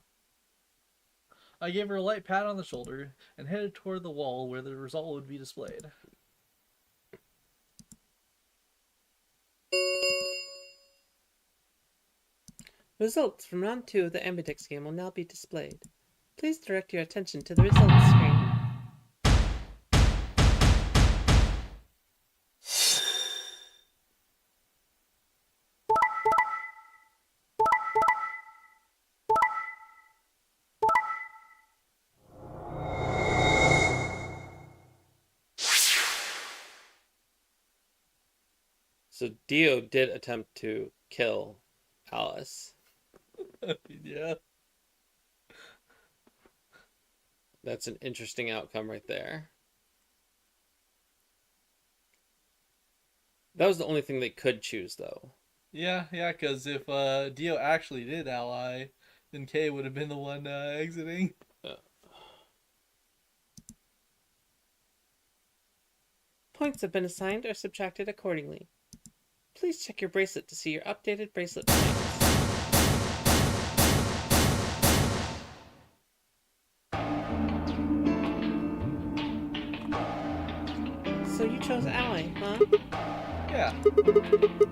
I gave her a light pat on the shoulder and headed toward the wall where the result would be displayed. Results from round 2 of the Ambidex game will now be displayed. Please direct your attention to the results screen. So Dio did attempt to kill Alice. Yeah. That's an interesting outcome right there. That was the only thing they could choose, though. Yeah, because if Dio actually did ally, then Kay would have been the one exiting. Points have been assigned or subtracted accordingly. Please check your bracelet to see your updated bracelet points. So you chose ally, huh? Yeah.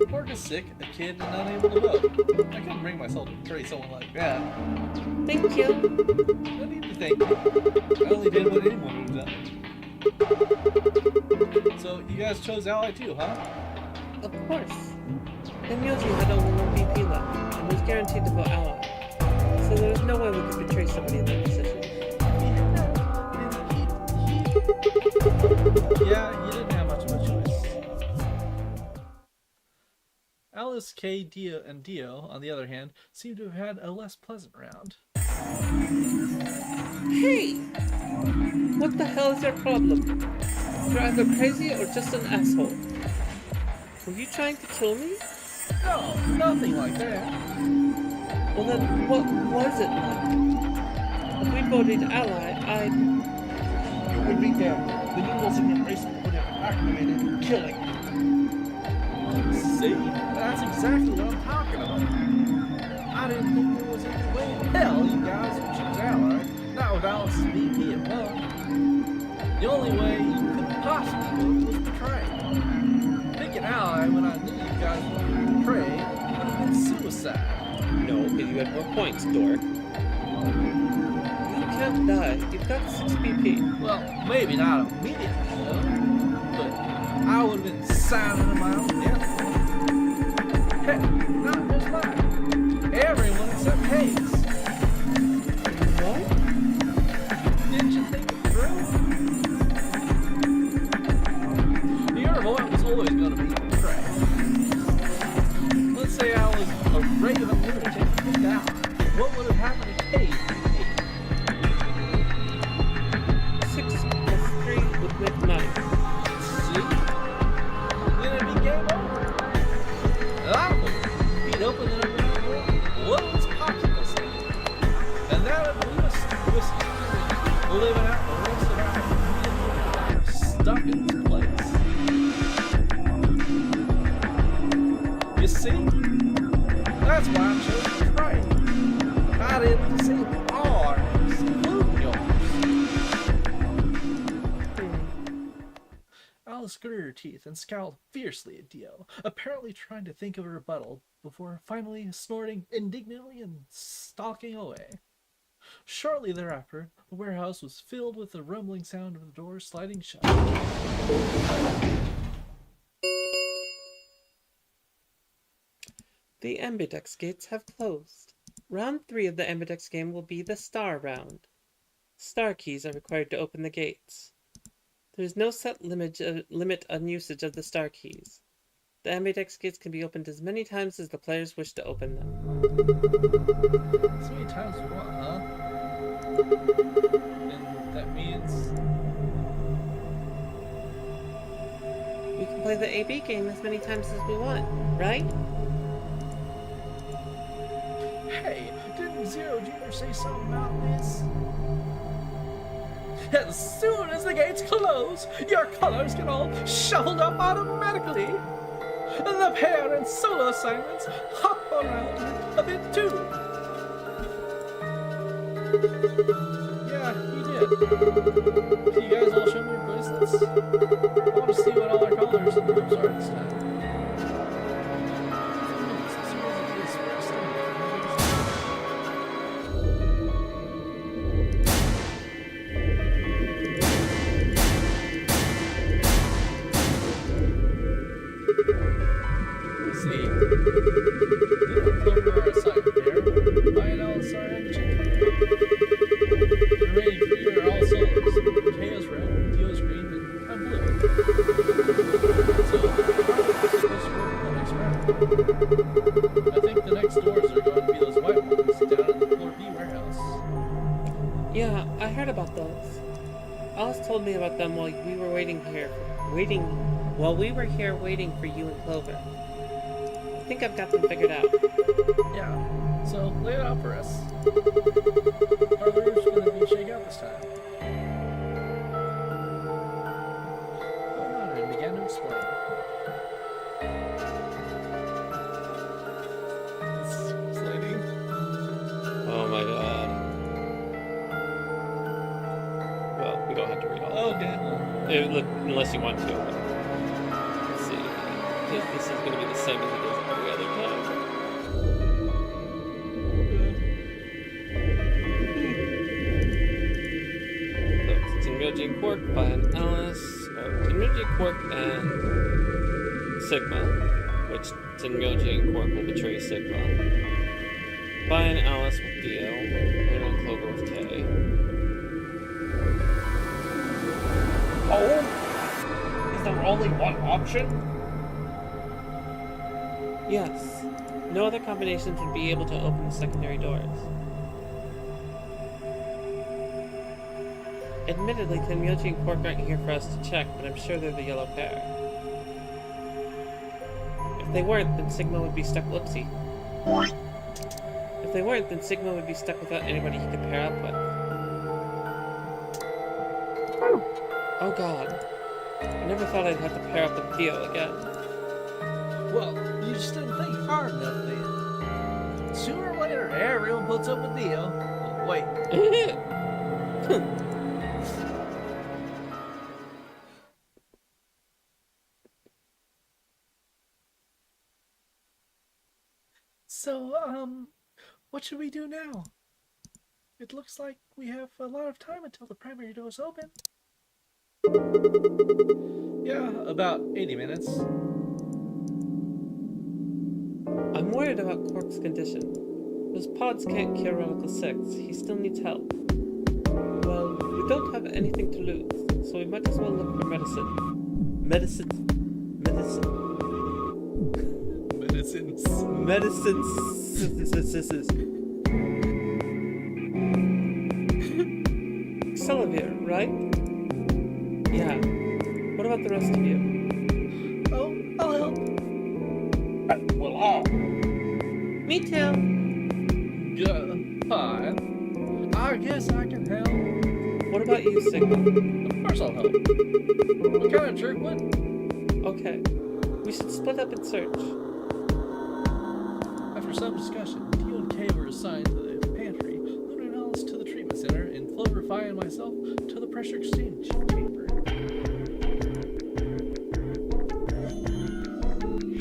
Pork is sick, a kid, and unable to vote. I couldn't bring myself to betray someone like that. Thank you. No need to thank me. I only did what anyone would have done. So, you guys chose ally too, huh? Of course. Benyoji had only one VP left, and was guaranteed to vote ally. So there was no way we could betray somebody in that position. Yeah, you didn't have much of a choice. Alice, Kay, Dio, and Dio, on the other hand, seem to have had a less pleasant round. Hey! What the hell is your problem? You're either crazy or just an asshole. Were you trying to kill me? No, nothing like that. Well then, what was it like? If we voted ally, I'd... You would be dead. The noodles in your bracelet would have activated, killing you. See? That's exactly what I'm talking about. I didn't think there was any way in hell you guys would choose ally, not with Alice's VP at one. The only way you could possibly do it was betray. Picking ally when I knew you guys wanted to betray would have been suicide. No, because you had more points, dork. You can't die. You've got 6 BP. Well, maybe not immediately, though, but I would have been signing my own death. Heck, not just mine. Everyone except Hayes. What? Didn't you think it through? Your vote was always going to be betray. Let's say I was a raven lunatic picked out. What would have happened to Hayes? 6 plus 3 would make 9. See? Then it'd be game over. And I would he'd open it up and what was popsicle stand? And that would leave us living out the rest of our lives stuck in this place. You see? That's why I chose to try. I didn't see our including yours. Alice gritted her teeth and scowled fiercely at Dio, apparently trying to think of a rebuttal before finally snorting indignantly and stalking away. Shortly thereafter, the warehouse was filled with the rumbling sound of the doors sliding shut. The Ambidex gates have closed. Round 3 of the Ambidex game will be the star round. Star keys are required to open the gates. There is no set limit on usage of the star keys. The Ambidex gates can be opened as many times as the players wish to open them. So many times we want, huh? And that means... We can play the AB game as many times as we want, right? Hey, didn't Zero Junior say something about this? As soon as the gates close, your colors get all shuffled up automatically. The pair and solo assignments hop around a bit too. Yeah, you did. Can you guys all show me your bracelets? I want to see what all our colors in the rooms are this time. Clover are assigned there. Violet Alice are energy. The remaining three are all solars. K is red, Dio is green, and I'm blue. So, how are we supposed to work the next round? I think the next doors are going to be those white ones down in the floor B warehouse. Yeah, I heard about those. Alice told me about them while we were waiting for you and Clover. I think I've got them figured out. Yeah, so lay it out for us. How are the roofs going to be shaken out this time? I nodded and began to explain. Explaining. Oh my god. Well, we don't have to read all of Okay. it. Unless you want to. Let's see. If this is going to be the same as it is every other time. So it's Tenryoji and Quark by an Alice. Tenryoji, Quark, and Sigma. Which Tenryoji and Quark will betray Sigma. By an Alice with Dio. And on Clover with K. Oh? Is there only one option? Yes. No other combinations would be able to open the secondary doors. Admittedly, Tenryoji and Quark aren't here for us to check, but I'm sure they're the yellow pair. If they weren't, then Sigma would be stuck without anybody he could pair up with. Oh god. I never thought I'd have to pair up with Dio again. Well, you just didn't think hard enough, did you? Sooner or later, everyone puts up with Dio. Oh, wait. So, what should we do now? It looks like we have a lot of time until the primary doors open. Yeah, about 80 minutes. I'm worried about Quark's condition. Those pods can't cure Radical 6. He still needs help. Well, we don't have anything to lose, so we might as well look for medicine. Medicines. Celavir, right? Yeah. What about the rest of you? Oh, I'll help. Well, all. Me too. Yeah, fine. I guess I can help. What about you, Sigma? Of course I'll help. What kind of jerk would? Okay. We should split up and search. After some discussion, Dio and Kay were assigned to the pantry, Luna and Alice to the treatment center, and Clover, Vi, and myself to the pressure exchange chamber.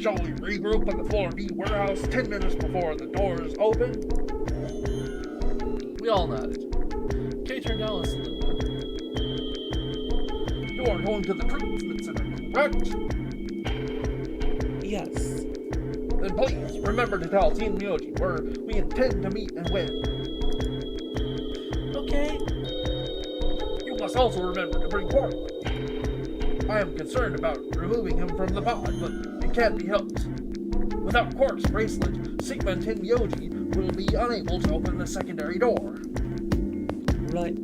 Shall we regroup at the floor B warehouse 10 minutes before the doors open? We all nodded. Kay turned to Alice and Luna. You are going to the treatment center, correct? Yes. Then please remember to tell Team Myoji where we intend to meet and when. Okay. You must also remember to bring Quark. I am concerned about removing him from the pod, but it can't be helped. Without Quark's bracelet, Sigma and Tenryoji will be unable to open the secondary door. Right.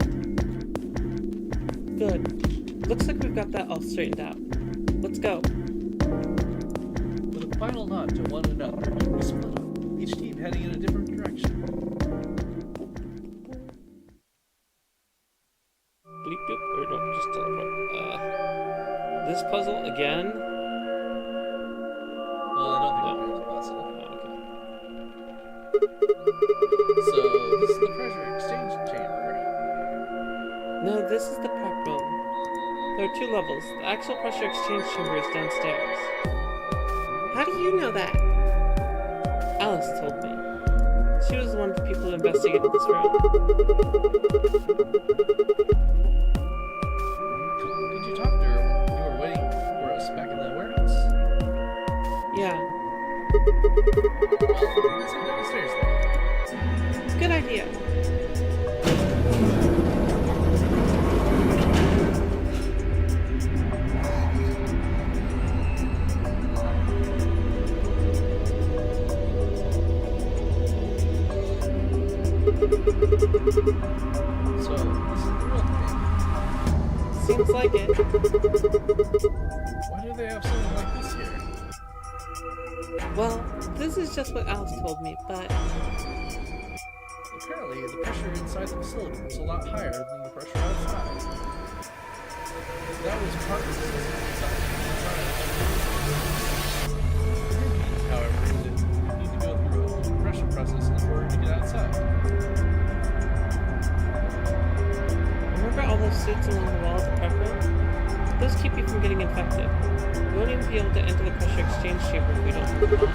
Good. Looks like we've got that all straightened out. Let's go. With a final nod to one another, we split up, each team heading in a different direction. Bleep doop, or no, just teleport. This puzzle again? Well, I don't think it was possible. Oh, okay. So, this is the pressure exchange chamber. No, this is the prep room. There are 2 levels. The actual pressure exchange chamber is downstairs. How do you know that? Alice told me. She was one of the people who investigated this room. Did you talk to her when you were waiting for us back in the warehouse? Yeah. Well, let's head downstairs then. Good idea. So, this is the real thing. Seems like it. Why do they have something like this here? Well, this is just what Alice told me, but Apparently, the pressure inside the facility was a lot higher than the pressure outside. That was part of the system however, is that you need to go through a compression process in order to get outside. remember all those suits along the walls of prep room? Those keep you from getting infected. We won't even be able to enter the pressure exchange chamber if we don't put them on.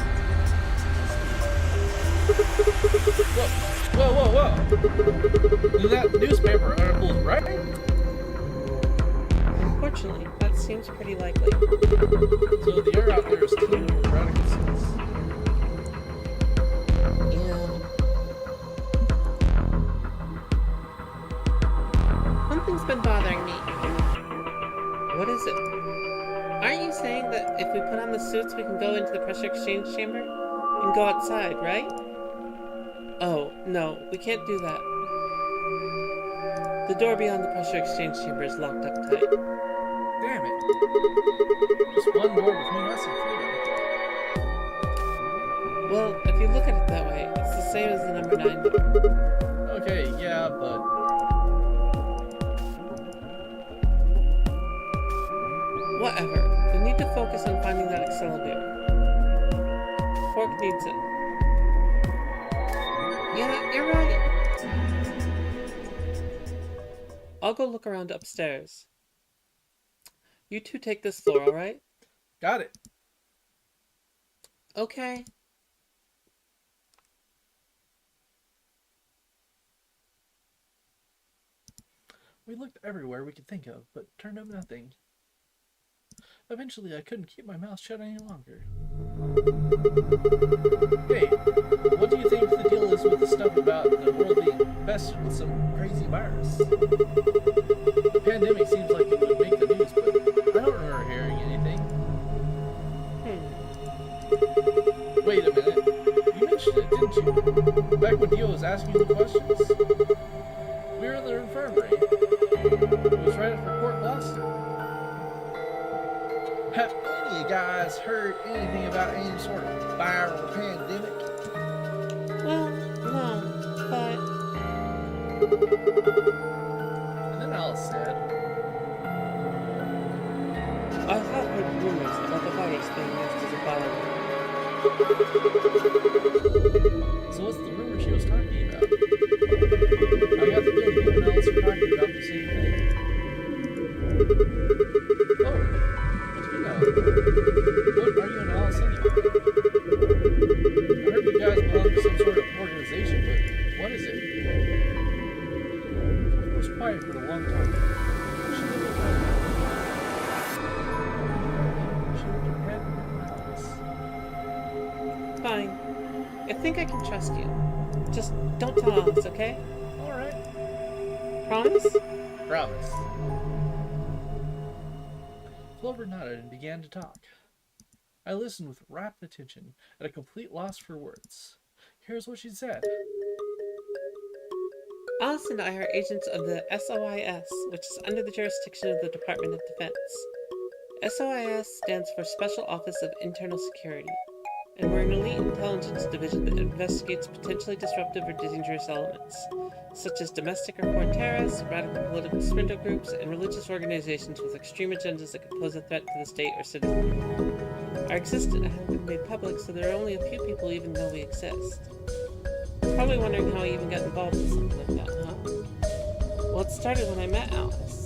Whoa! Is that newspaper article right? Unfortunately, that seems pretty likely. So the air out there is teeming with radical cells. Yeah. Something's been bothering me. What is it? Aren't you saying that if we put on the suits we can go into the pressure exchange chamber? And go outside, right? Oh, no, we can't do that. The door beyond the pressure exchange chamber is locked up tight. Damn it. Just one door between us and freedom. Well, if you look at it that way, it's the same as the number 9 door. Okay, yeah, but... Whatever. We need to focus on finding that accelerator. Fork needs it. Yeah, you're right. I'll go look around upstairs. You two take this floor, alright? Got it. Okay. We looked everywhere we could think of, but turned up nothing. Eventually, I couldn't keep my mouth shut any longer. Hey, what do you think the deal is with the stuff about the world being infested with some crazy virus? The pandemic seems like it would make the news, but I don't remember hearing anything. Wait a minute. You mentioned it, didn't you? Back when Dio was asking the questions. We were in the infirmary. It was right after Port Boston. Have any of you guys heard anything about any sort of viral pandemic? Well, no, but... And then Alice said, I have heard rumors about the virus being used as a bioweapon. so what's the rumor she was talking about? I got the feeling you and Alice were talking about the same thing. Oh, what do you know? What are you and Alice anyway? I heard you guys belong to some sort of organization, but what is it? It was quiet for a long time. She looked at her. She looked her head and Alice. Fine. I think I can trust you. Just don't tell Alice, okay? Alright. Promise? Promise. Clover nodded and began to talk. I listened with rapt attention, at a complete loss for words. Here's what she said. Alice and I are agents of the SOIS, which is under the jurisdiction of the Department of Defense. SOIS stands for Special Office of Internal Security, and we're an elite intelligence division that investigates potentially disruptive or dangerous elements, such as domestic or foreign terrorists, radical political splinter groups, and religious organizations with extreme agendas that could pose a threat to the state or citizenry. Our existence hasn't been made public, so there are only a few people who even know we exist. You're probably wondering how I even got involved in something like that, huh? Well, it started when I met Alice.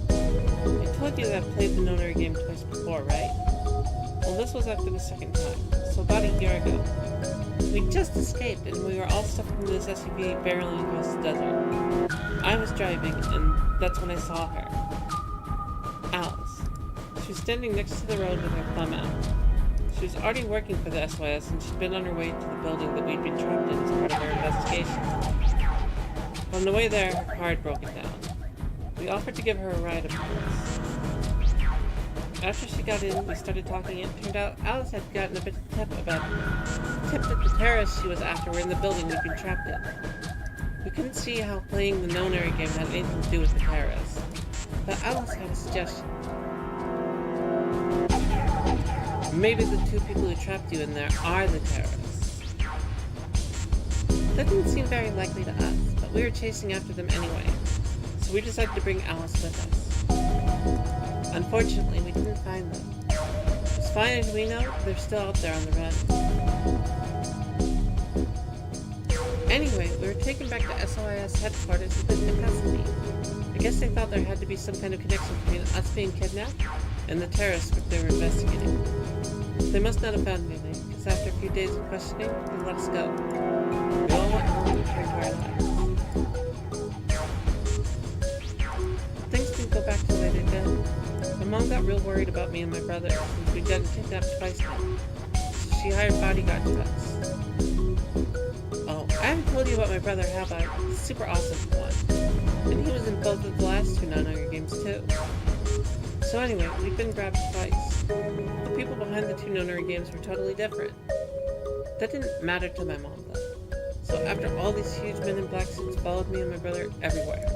I told you that I've played the notary game twice before, right? Well, this was after the second time, so about a year ago. We just escaped, and we were all stuck in this SUV barreling across the desert. I was driving, and that's when I saw her. Alice. She was standing next to the road with her thumb out. She was already working for the SYS, and she'd been on her way to the building that we'd been trapped in as part of our investigation. On the way there, her car had broken down. We offered to give her a ride, of course. After she got in, we started talking, and it turned out Alice had gotten a bit of tip that the terrorists she was after were in the building we'd been trapped in. We couldn't see how playing the known area game had anything to do with the terrorists, but Alice had a suggestion. Maybe the two people who trapped you in there are the terrorists. That didn't seem very likely to us, but we were chasing after them anyway, so we decided to bring Alice with us. Unfortunately, we didn't find them. As far as we know, they're still out there on the run. Anyway, we were taken back to SOIS headquarters and put into custody. I guess they thought there had to be some kind of connection between us being kidnapped and the terrorists they were investigating. They must not have found anything, because after a few days of questioning, they let us go. We all went home and returned to our lives. Things didn't go back to the way they'd been. My mom got real worried about me and my brother, since we'd gotten kidnapped twice now. So she hired bodyguards for us. Oh, I haven't told you about my brother, have I? He's a super awesome one. And he was in both of the last two non-Hunger games, too. So anyway, we've been grabbed twice. The people behind the two no-Hunger games were totally different. That didn't matter to my mom, though. So after all these huge men in black suits followed me and my brother everywhere.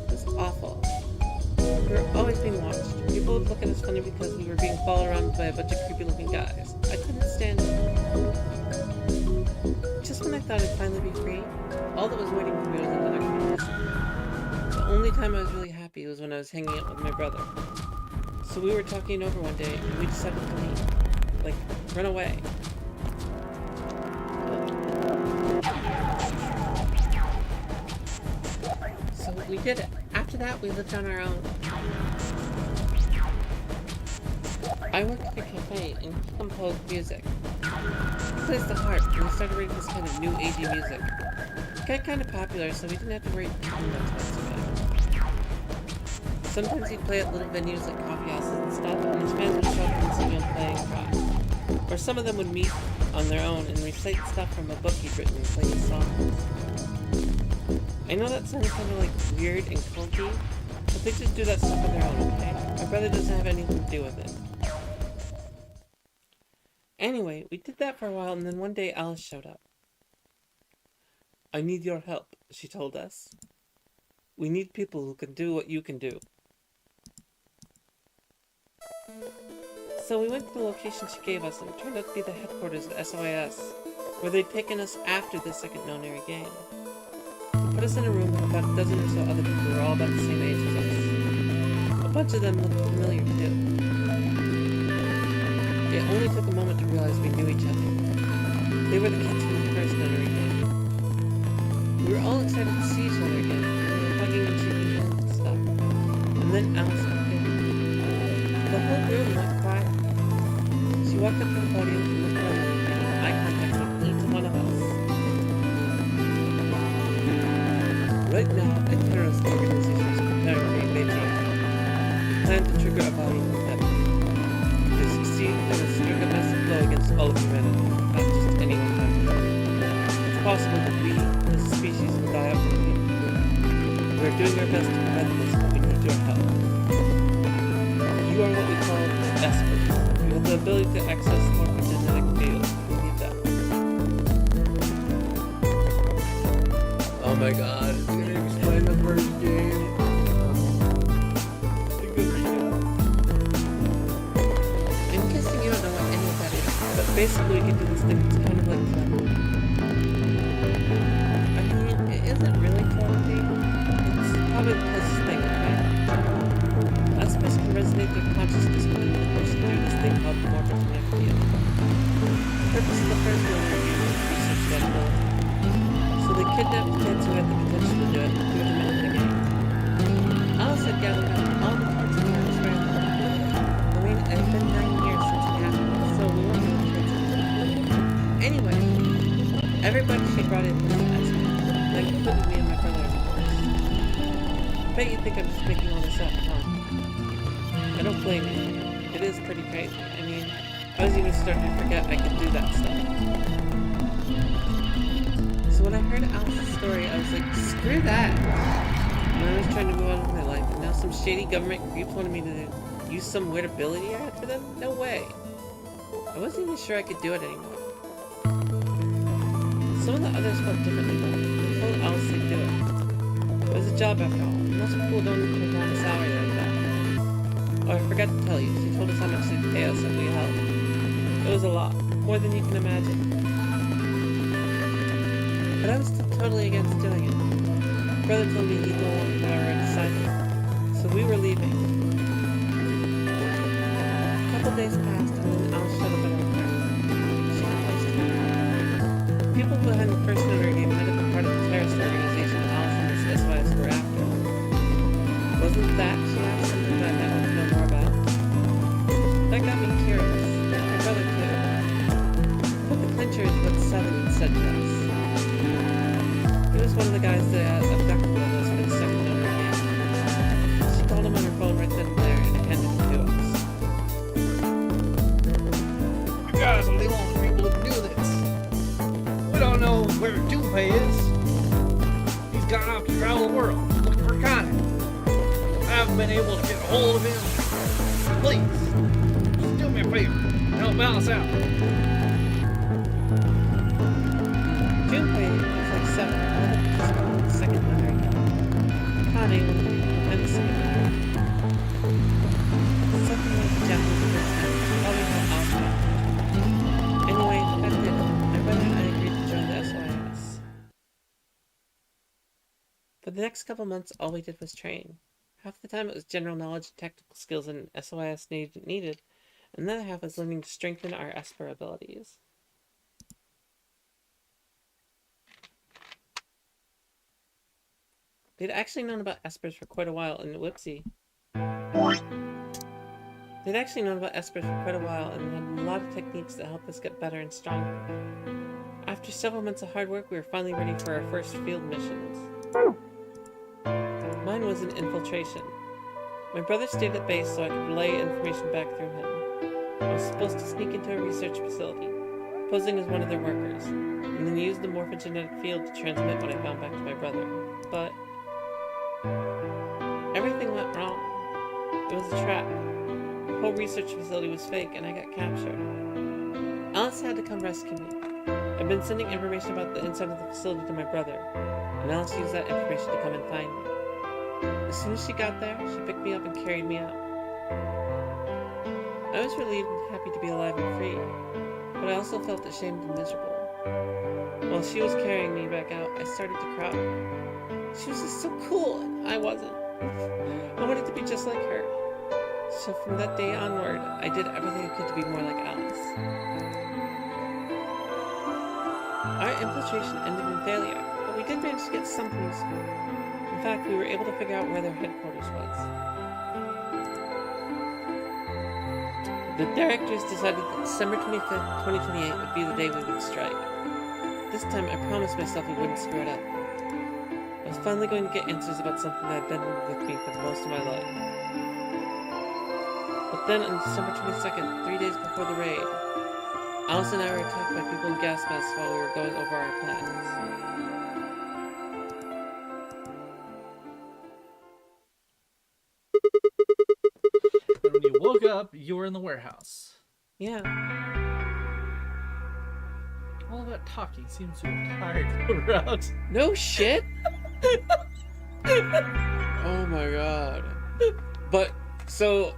It was awful. We were always being watched. People would look at us funny because we were being followed around by a bunch of creepy-looking guys. I couldn't stand it. Just when I thought I'd finally be free, all that was waiting for me was another catastrophe. The only time I was really happy was when I was hanging out with my brother. So we were talking over one day, and we decided to leave. Like, run away. So we did it. After that, we lived on our own. I worked at a cafe, and he composed music. He plays the harp, and we started writing this kind of new agey music. It got kind of popular, so we didn't have to worry too much about it. Sometimes he'd play at little venues like coffee houses and stuff, and his fans would show up and see him play and cry. Or some of them would meet on their own and recite stuff from a book he'd written and play his songs. I know that sounds kind of like weird and culty, but they just do that stuff on their own, okay? My brother doesn't have anything to do with it. Anyway, we did that for a while, and then one day Alice showed up. I need your help, she told us. We need people who can do what you can do. So we went to the location she gave us, and it turned out to be the headquarters of SOIS, where they'd taken us after the second known-area game. They put us in a room with about a dozen or so other people who were all about the same age as us. A bunch of them looked familiar too. It only took a moment to realize we knew each other. They were the kids from the first known-area game. We were all excited to see each other again. We were hugging and shaking hands and stuff. And then Alice walked in. The whole room went quiet. She walked up to the podium and looked around and made eye contact with each one of us. Right now, a terrorist organization is preparing for Beijing. Plan to trigger a volume of heaven. If they succeed, they will string a massive blow against all of humanity, not just any one country. It's possible that we, as a species, will die out completely. We are doing our best to prevent this, but we need your help. You are what we call experts. You have the ability to access morphogenetic fields. We need that. Oh my god, it's gonna explain the first game. I'm guessing you don't know what any of that is, but basically we can do this thing that's kind of like telepathy. I mean, it isn't really telepathy. It's probably the closest thing, okay? Aspects can resonate their consciousness within the person through this thing called the morphogenetic field. The purpose of the first one review was to research that ability. So they kidnapped kids who had the potential to do it and threw them into the game. Alice had gathered up all the parts of Alice around them. I mean, it had been 9 years since it happened, so we weren't able to fix it. Anyway, everybody she brought in was an expert. That included me and my brother, of course. I bet you think I'm just making all this up, huh? I don't blame you. It is pretty crazy. I mean, I was even starting to forget I could do that stuff. So when I heard Alice's story, I was like, screw that! And I was trying to move on with my life, and now some shady government creeps wanted me to use some weird ability I had to them? No way! I wasn't even sure I could do it anymore. Some of the others felt differently though. They told Alice they'd do it. It was a job after all, and most people don't take on a salary like that. Oh, I forgot to tell you, she told us how much they'd pay us if we helped. It was a lot, more than you can imagine. But I was still totally against doing it. My brother told me he'd no longer know where to sign it. So we were leaving. A couple days passed, and then Alice showed up at our apartment. She replaced me. The people behind the first notary game might have been part of the terrorist organization Alice and his SYS were after. Wasn't that, she asked, something that I might want to know more about? That got me curious. My brother too. But the clincher is what Seven said to us. He was one of the guys that abducted one of us for the second notary game. She called him on her phone right then and there and handed him to us. You guys are the only people who do this. We don't know where Junpei is. He's gone off to travel the world looking for Connie. I haven't been able to get a hold of him. Please, just do me a favor and help Alice out. Junpei was like Seven, one of the participants in the second notary game. Connie, one of the people behind the second notary game. Something like the Japanese person, probably how Alice got there. Anyway, that did it. My brother and I agreed to join the SYS. For the next couple months, all we did was train. Half the time it was general knowledge and technical skills an SYS needed, and the other half was learning to strengthen our Esper abilities. They'd actually known about Espers for quite a while, and They'd actually known about Espers for quite a while, and had a lot of techniques that helped us get better and stronger. After several months of hard work, we were finally ready for our first field missions. Mine was an infiltration. My brother stayed at base so I could relay information back through him. I was supposed to sneak into a research facility, posing as one of their workers, and then use the morphogenetic field to transmit what I found back to my brother. But everything went wrong. It was a trap. The whole research facility was fake, and I got captured. Alice had to come rescue me. I'd been sending information about the inside of the facility to my brother, and Alice used that information to come and find me. As soon as she got there, she picked me up and carried me out. I was relieved and happy to be alive and free, but I also felt ashamed and miserable. While she was carrying me back out, I started to cry. She was just so cool, and I wasn't. I wanted to be just like her. So from that day onward, I did everything I could to be more like Alice. Our infiltration ended in failure, but we did manage to get something useful. In fact, we were able to figure out where their headquarters was. The directors decided that December 25th, 2028 would be the day we would strike. This time, I promised myself we wouldn't screw it up. I was finally going to get answers about something that had been with me for most of my life. But then on December 22nd, 3 days before the raid, Alice and I were attacked by people in gas masks while we were going over our plans. And when you woke up, you were in the warehouse. Yeah. All that talking seems to have tired you out. No shit? Oh my god. But, so,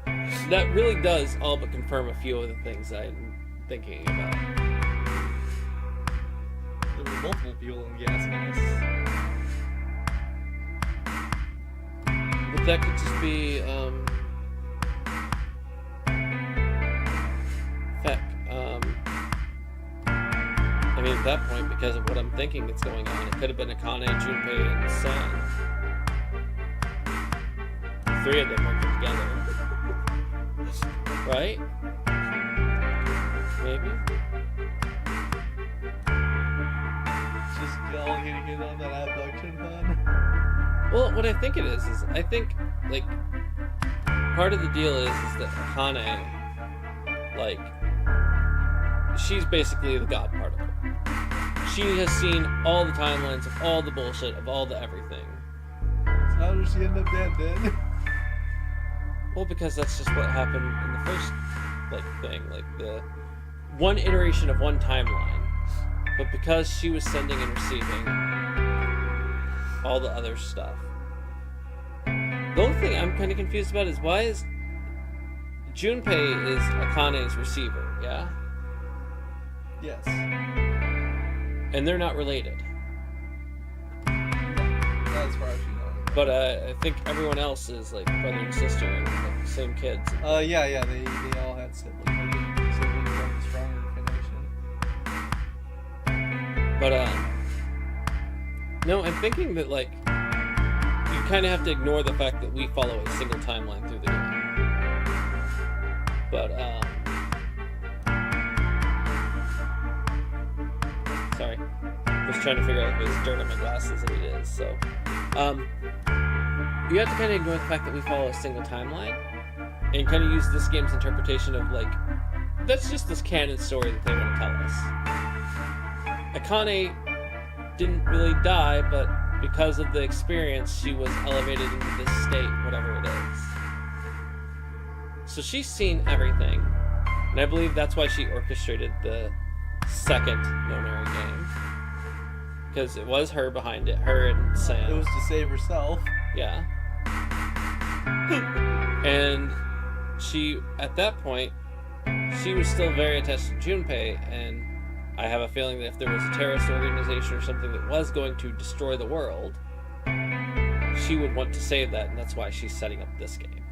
that really does all but confirm a few of the things I'm thinking about. There were multiple people in gas masks. But that could just be, Feck. I mean, at that point, because of what I'm thinking that's going on, it could have been Akane, Junpei, and Sen. The three of them working together. Right? Maybe? Just all getting in on that abduction fun. Well, what I think it is I think, like, part of the deal is that Akane, like, she's basically the God particle. She has seen all the timelines of all the bullshit, of all the everything. So how does she end up dead then? Well, because that's just what happened in the first, thing. Like, the one iteration of one timeline. But because she was sending and receiving all the other stuff. The only thing I'm kind of confused about is why is Junpei is Akane's receiver, yeah? Yes. And they're not related. Not as far as you know. But I think everyone else is like brother and sister and like, the same kids. Yeah, they all had siblings. I think siblings have a stronger connection. But no, I'm thinking that like you kind of have to ignore the fact that we follow a single timeline through the game. But sorry, I was trying to figure out if there's dirt on my glasses, and it is. So you have to kind of ignore the fact that we follow a single timeline, and kind of use this game's interpretation of like that's just this canon story that they want to tell us. Akane didn't really die, but because of the experience, she was elevated into this state, whatever it is. So she's seen everything, and I believe that's why she orchestrated the second Lenara game. Because it was her behind it, her and Sam. It was to save herself. Yeah. And she, at that point, she was still very attached to Junpei, and I have a feeling that if there was a terrorist organization or something that was going to destroy the world, she would want to save that, and that's why she's setting up this game.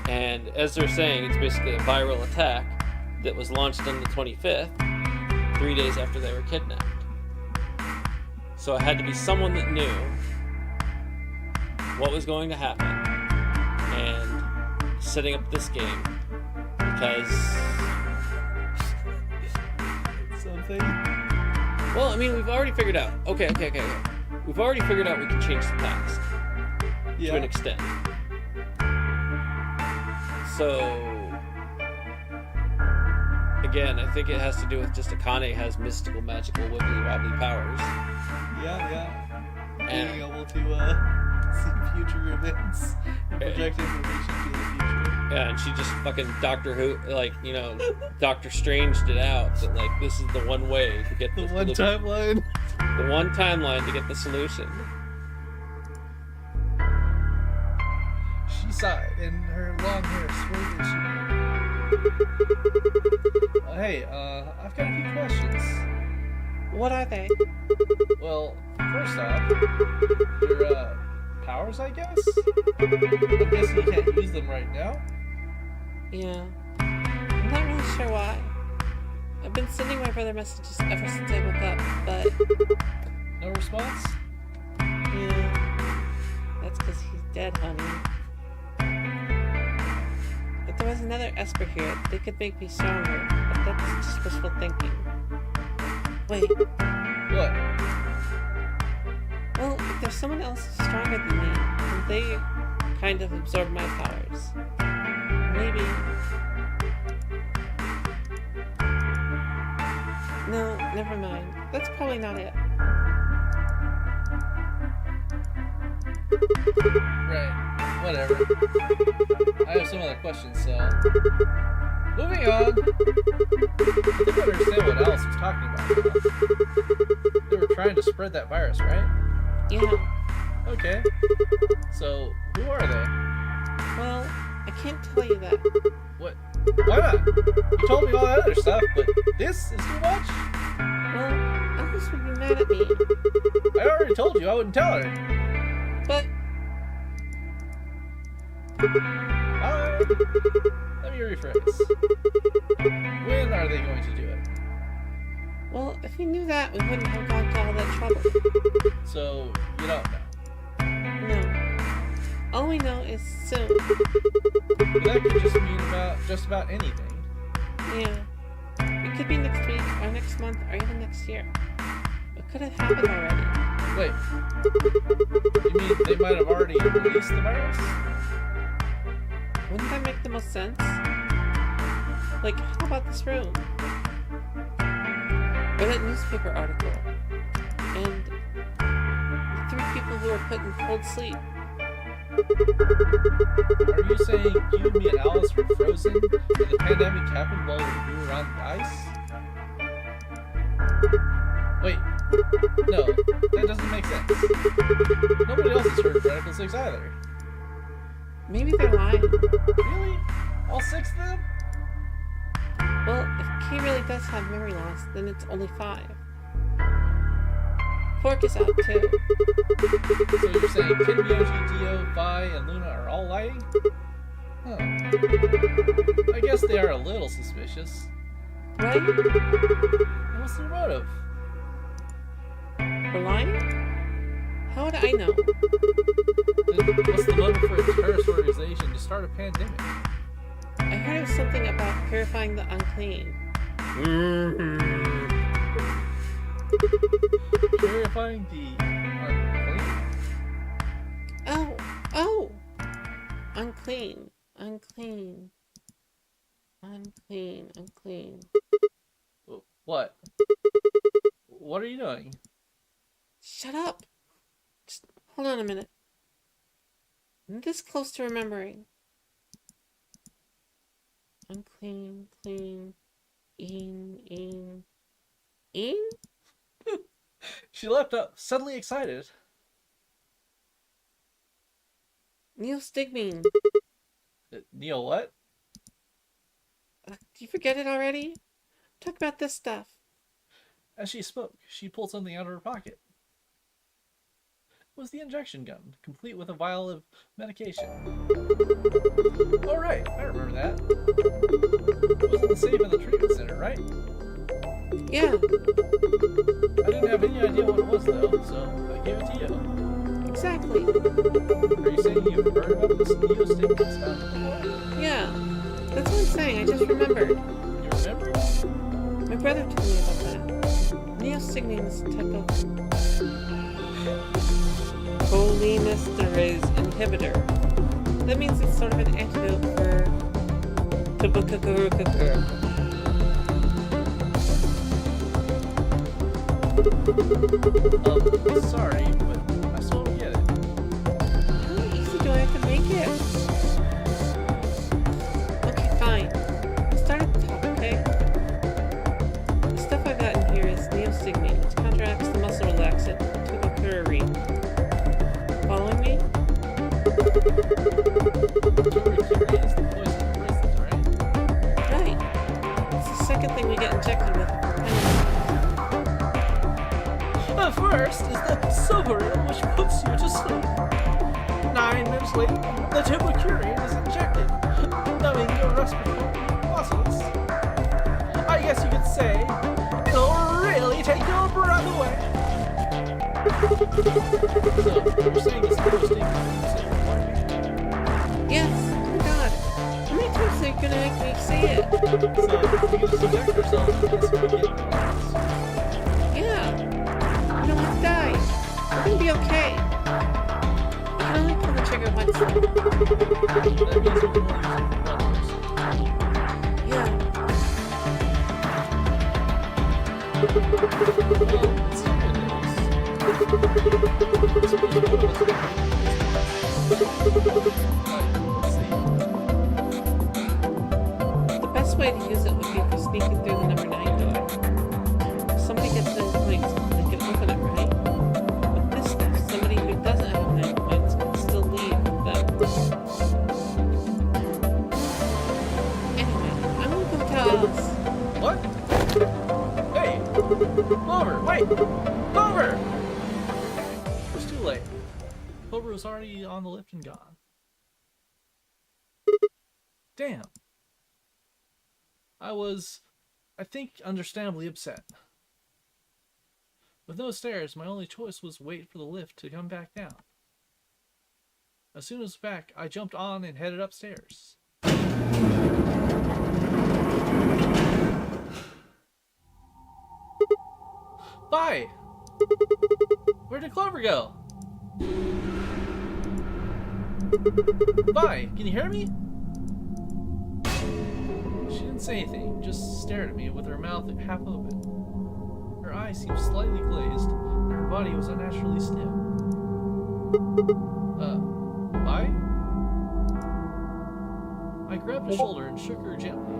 And as they're saying, it's basically a viral attack that was launched on the 25th, 3 days after they were kidnapped. So it had to be someone that knew what was going to happen and setting up this game because Something. well, I mean, we've already figured out. Okay. We've already figured out we can change the past to an extent. So again, I think it has to do with just Akane has mystical, magical, wibbly wobbly powers. Yeah. And Being able to see future events and project information to the future. yeah, and she just fucking Doctor Who, like, you know, Doctor Stranged it out that like this is the one way to get The one timeline. the one timeline to get the solution. She sighed, and her long hair swayed as she hey, I've got a few questions. What are they? Well, first off, your, powers, I guess? I'm guessing you can't use them right now? Yeah. I'm not really sure why. I've been sending my brother messages ever since I woke up, but No response? yeah. That's because he's dead, honey. If there was another Esper here, they could make me stronger, but that's just wishful thinking. Wait, What? well, if there's someone else who's stronger than me, then they kind of absorb my powers. Maybe. No, never mind. That's probably not it. Right. Whatever. I have some other questions, so... Moving on! I think I understand what Alice was talking about now. They were trying to spread that virus, right? Yeah. Okay. So, who are they? Well, I can't tell you that. What? Why not? You told me all that other stuff, but this is too much? Well, Alice would be mad at me. I already told you I wouldn't tell her. But Let me rephrase. When are they going to do it? well, if we knew that, we wouldn't have gone to all that trouble. So, you don't know. No. All we know is soon. That could just mean just about anything. Yeah. It could be next week, or next month, or even next year. It could have happened already. Wait. You mean they might have already released the virus? Wouldn't that make the most sense? Like, how about this room? Or that newspaper article? And the 3 people who were put in cold sleep? Are you saying you, me, and Alice were frozen and the pandemic happened while we were on the ice? Wait, no, that doesn't make sense. Nobody else has heard of Radical 6 either. Maybe they're lying. Really? All 6 of them? Well, if Kay really does have memory loss, then it's only 5. Quark is out too. So you're saying Tin, Yoji, Dio, Vi, and Luna are all lying? Huh. I guess they are a little suspicious. Right? And what's their motive? We're lying? How would I know? What's the motive for a terrorist organization to start a pandemic? I heard it was something about purifying the unclean. Purifying the unclean? Oh! Unclean. Unclean. Unclean. Unclean. What? What are you doing? Shut up! Just hold on a minute. I'm this close to remembering. Unclean, clean, een. She leapt up, suddenly excited. Neostigmine. Neil, what? Do you forget it already? Talk about this stuff. As she spoke, she pulled something out of her pocket. It was the injection gun, complete with a vial of medication. Oh right, I remember that. It was in the safe in the treatment center, right? Yeah, I didn't have any idea what it was though, so I gave it to you. exactly. Are you saying you've heard about this neostigmine stuff before? Yeah, that's what I'm saying. I just remembered. You remember? My brother told me about that. Neostigmine is a type of cholinesterase inhibitor. That means it's sort of an antidote for tuberculosis. Sorry, but I still don't get it. How easy do I have to make it? Okay, fine. I'll start at the top, okay? The stuff I've got in here is neostigmine, which counteracts the muscle relaxant tubercularine. Following me? Tubercularine is the poison in prisons, right? Right. It's the second thing we get injected with. The first is the Silveril, which puts you to sleep. 9 minutes later, the tubercularine is injected, numbing your respiratory muscles. I guess you could say it'll really take your breath away. So, you're saying it's interesting? Yes. Oh my god. How many times are you gonna make me say it? So, we can just inject ourselves in case we get virus. Yeah. We don't have to die. We're gonna be okay. We can only pull the trigger once. That means we can only use it for 1 person. Yeah. Well, it's still good news. It's one of us. The best way to use it would be for sneaking through the number 9 door. If somebody gets 9 points, they can open it, right? With this stuff, somebody who doesn't have 9 points can still leave them. Anyway, I'm gonna go tell Alice. What? Hey! Clover, wait! Clover! It's too late. Clover was already on the lift and gone. Damn. I was, I think, understandably upset. With no stairs, my only choice was wait for the lift to come back down. As soon as back, I jumped on and headed upstairs. Bye! Where did Clover go? Bye, can you hear me? She didn't didn't say anything, just stared at me with her mouth half open. Her eyes seemed slightly glazed, and her body was unnaturally stiff. Bye? I grabbed her shoulder and shook her gently.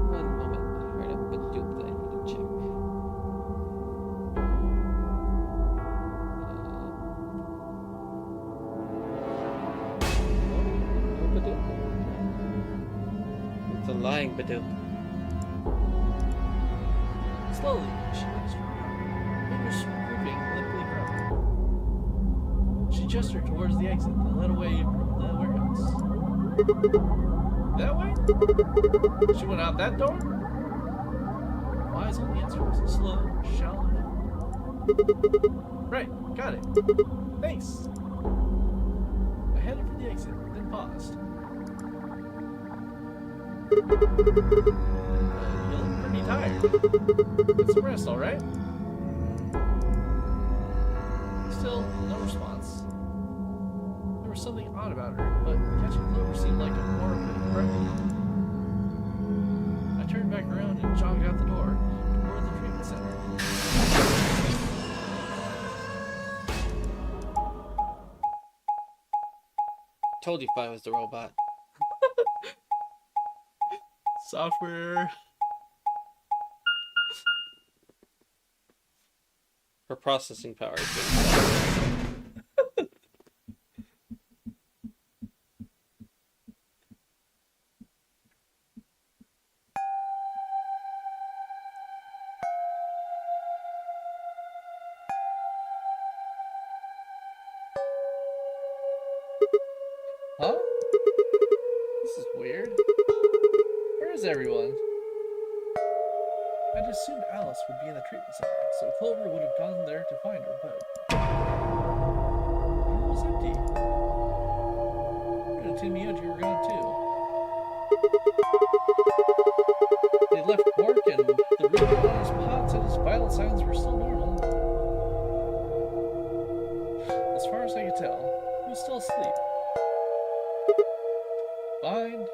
One moment. I heard a Badoop that I need to check. No Badoop. It's a lying Badoop. Slowly, she raised her arm, fingers gripping limply firmly. She gestured towards the exit that led away from the warehouse. That way? She went out that door? My eyes on the answer was a slow, shallow no. Right, got it. Thanks. I headed for the exit, then paused. You look pretty tired. Get some rest, alright? Still, no response. There was something odd about her, but catching Clover seemed like a more friendly. I turned back around and jogged out the door toward the treatment center. Told you Fi was the robot. Software. Her processing power is good. Huh? This is weird. Where is everyone? I'd assumed Alice would be in the treatment center, so Clover would have gone there to find her, but the room was empty. Good to me, you were gone too. They left Quark and the room on his pots and his vital signs were still normal. As far as I could tell, he was still asleep. Fine.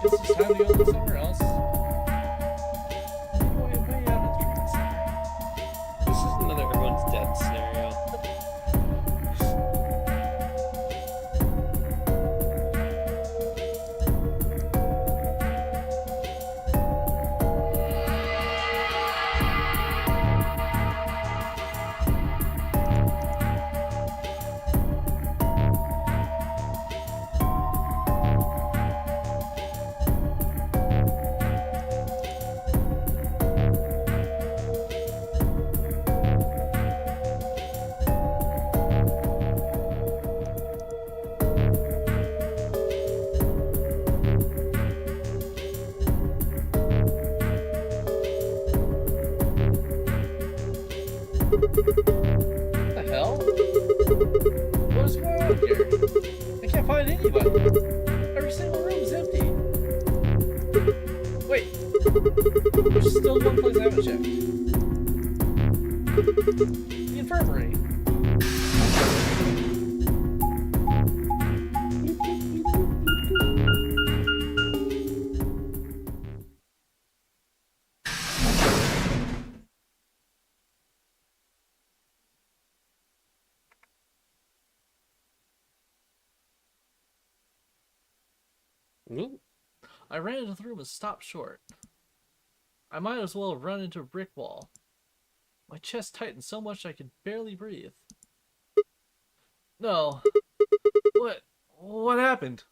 Guess it's time to go somewhere else. Way out of the treatment center. This is another everyone's dead scenario. What the hell? What's going on here? I can't find anybody. Every single room is empty. Wait. There's still one place I haven't checked. The infirmary. Ooh. I ran into the room and stopped short. I might as well have run into a brick wall. My chest tightened so much I could barely breathe. No. What happened?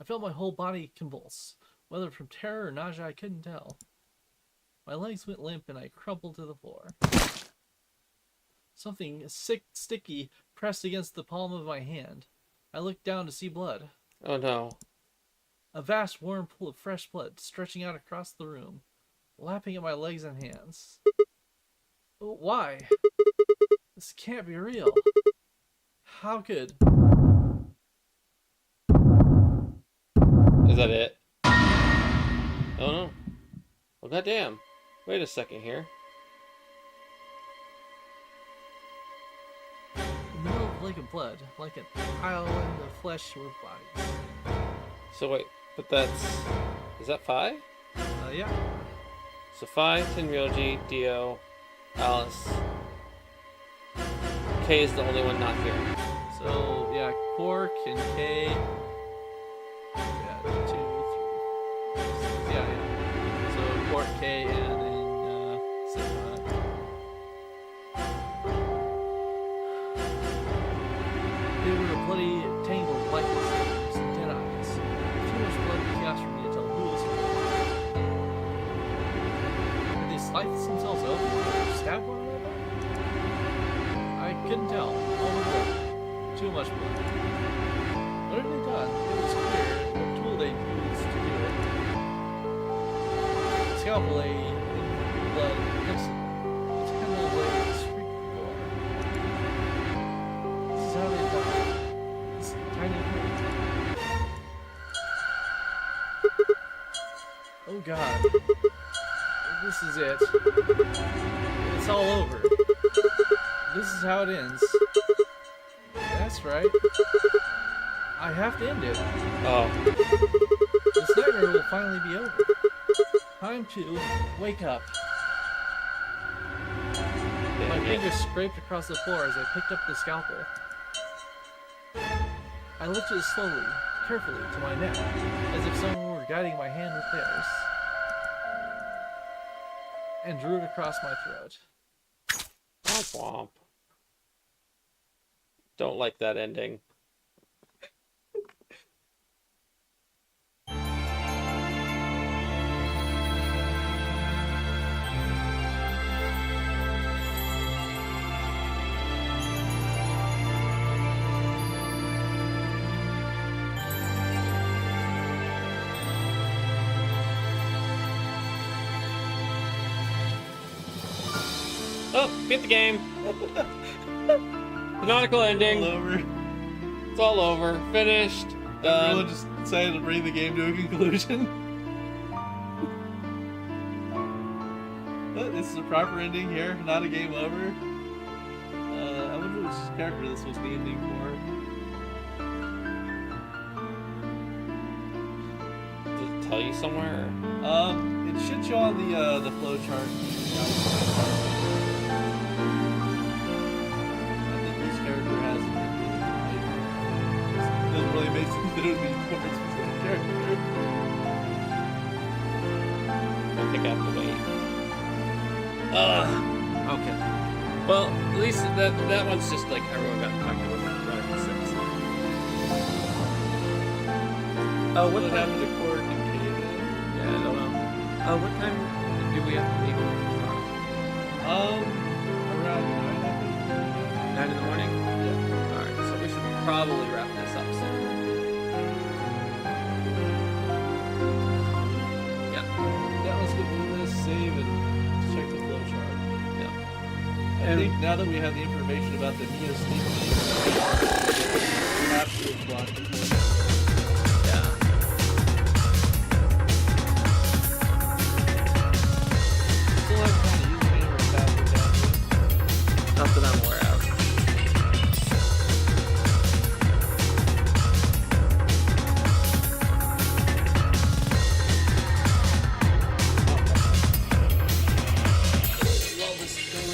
I felt my whole body convulse. Whether from terror or nausea, I couldn't tell. My legs went limp and I crumpled to the floor. Something sticky pressed against the palm of my hand. I looked down to see blood. Oh no. A vast warm pool of fresh blood stretching out across the room, lapping at my legs and hands. Why? This can't be real. How could? Is that it? Oh no. Well, goddamn. Wait a second here. In the middle of a lake of blood, like an pile in the flesh were bodies. So wait, but that's... Is that Phi? Yeah. So Phi, Tenryoji, Dio, Alice. K is the only one not here. So, yeah, Quark and K. Yeah, 2, 3. Yeah. So, Quark, K, and then Sigma. They were a bloody tangle of lifeless things, dead eyes. Too much blood and chaos for me to tell who was who. Did they slice themselves open or stab one another? I couldn't tell. All the blood. Too much blood. What had they done? It was clear what tool they used to do it. The scalpel lay in blood next to them. Its handle lay in a streak of gore. This is how they died. This tiny hurt. Oh god. This is it. It's all over. This is how it ends. That's right. I have to end it. Oh. This nightmare will finally be over. Time to wake up. My fingers scraped across the floor as I picked up the scalpel. I lifted it slowly, carefully, to my neck, as if someone were guiding my hand with theirs, and drew it across my throat. Womp womp. Don't like that ending. Oh, beat the game. Canonical ending. All over. It's all over. Finished. Done. Everyone just decided to bring the game to a conclusion. This is a proper ending here, not a game over. I wonder which character this was the ending for. Does it tell you somewhere? It should show on the flow chart. I think this character has an ending. It doesn't really make sense that it would be for a specific character. I think I have to wait. Okay. Well, at least that one's just like everyone got infected with coronavirus. Oh, What what time? happened to Quark and Kate? Yeah, I don't know. What time do we have to leave tomorrow? Around 9, I think. 9 in the morning. Yeah. All right, so we should probably wrap this up soon. Yeah. Yeah, let's go do this, save, and check the flow chart. Yeah. I think now that we have the information about the Neo Sleep we have to block the flow. Yeah. Still have time to use the hammer faster down here. Not that I'm aware of. Well, this is going.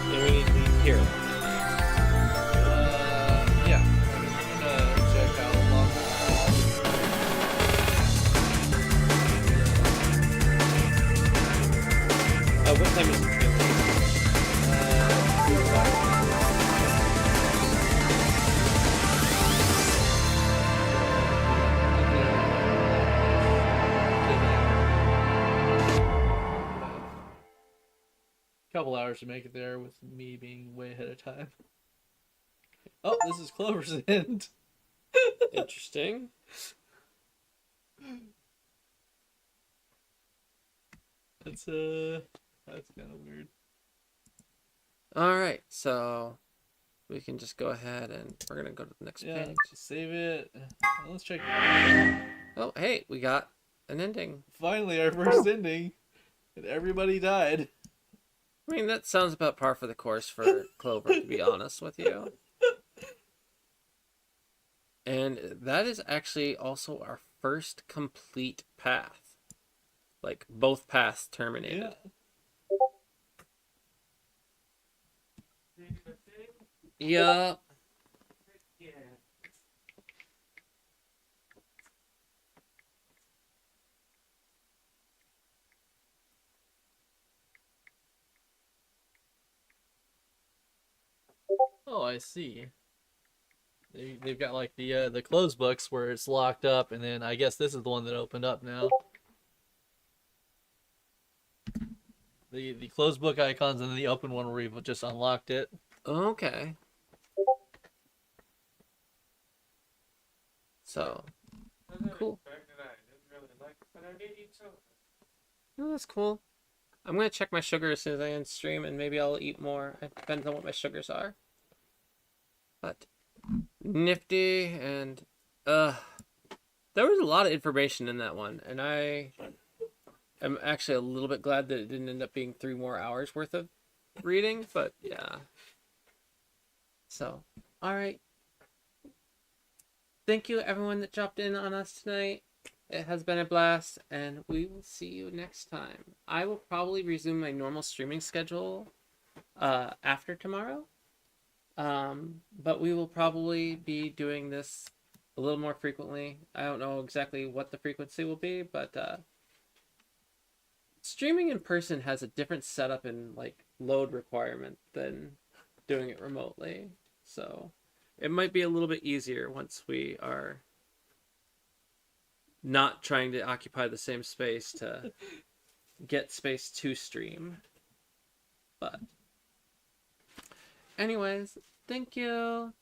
And we need to be here. Yeah. I'm gonna check how long. What time is it? Couple hours to make it there with me being way ahead of time. Oh, this is Clover's End. Interesting. That's kind of weird. All right, so we can just go ahead and we're gonna go to the next Yeah, page. save it. Let's check. Oh, hey, we got an ending. Finally, our first ending, and everybody died. I mean, that sounds about par for the course for Clover, to be honest with you. And that is actually also our first complete path. Like, both paths terminated. Yeah. Oh, I see. They've got like the closed books where it's locked up, and then I guess this is the one that opened up now. The closed book icons and then the open one where we've just unlocked it. Okay. So, cool. Oh, that's cool. I'm gonna check my sugar as soon as I end stream, and maybe I'll eat more. It depends on what my sugars are. But nifty, and there was a lot of information in that one, and I am actually a little bit glad that it didn't end up being 3 more hours worth of reading. But yeah. So, all right. Thank you everyone that dropped in on us tonight. It has been a blast, and we will see you next time. I will probably resume my normal streaming schedule after tomorrow. But we will probably be doing this a little more frequently. I don't know exactly what the frequency will be, but streaming in person has a different setup and like load requirement than doing it remotely. So it might be a little bit easier once we are not trying to occupy the same space to get space to stream. But anyways, thank you.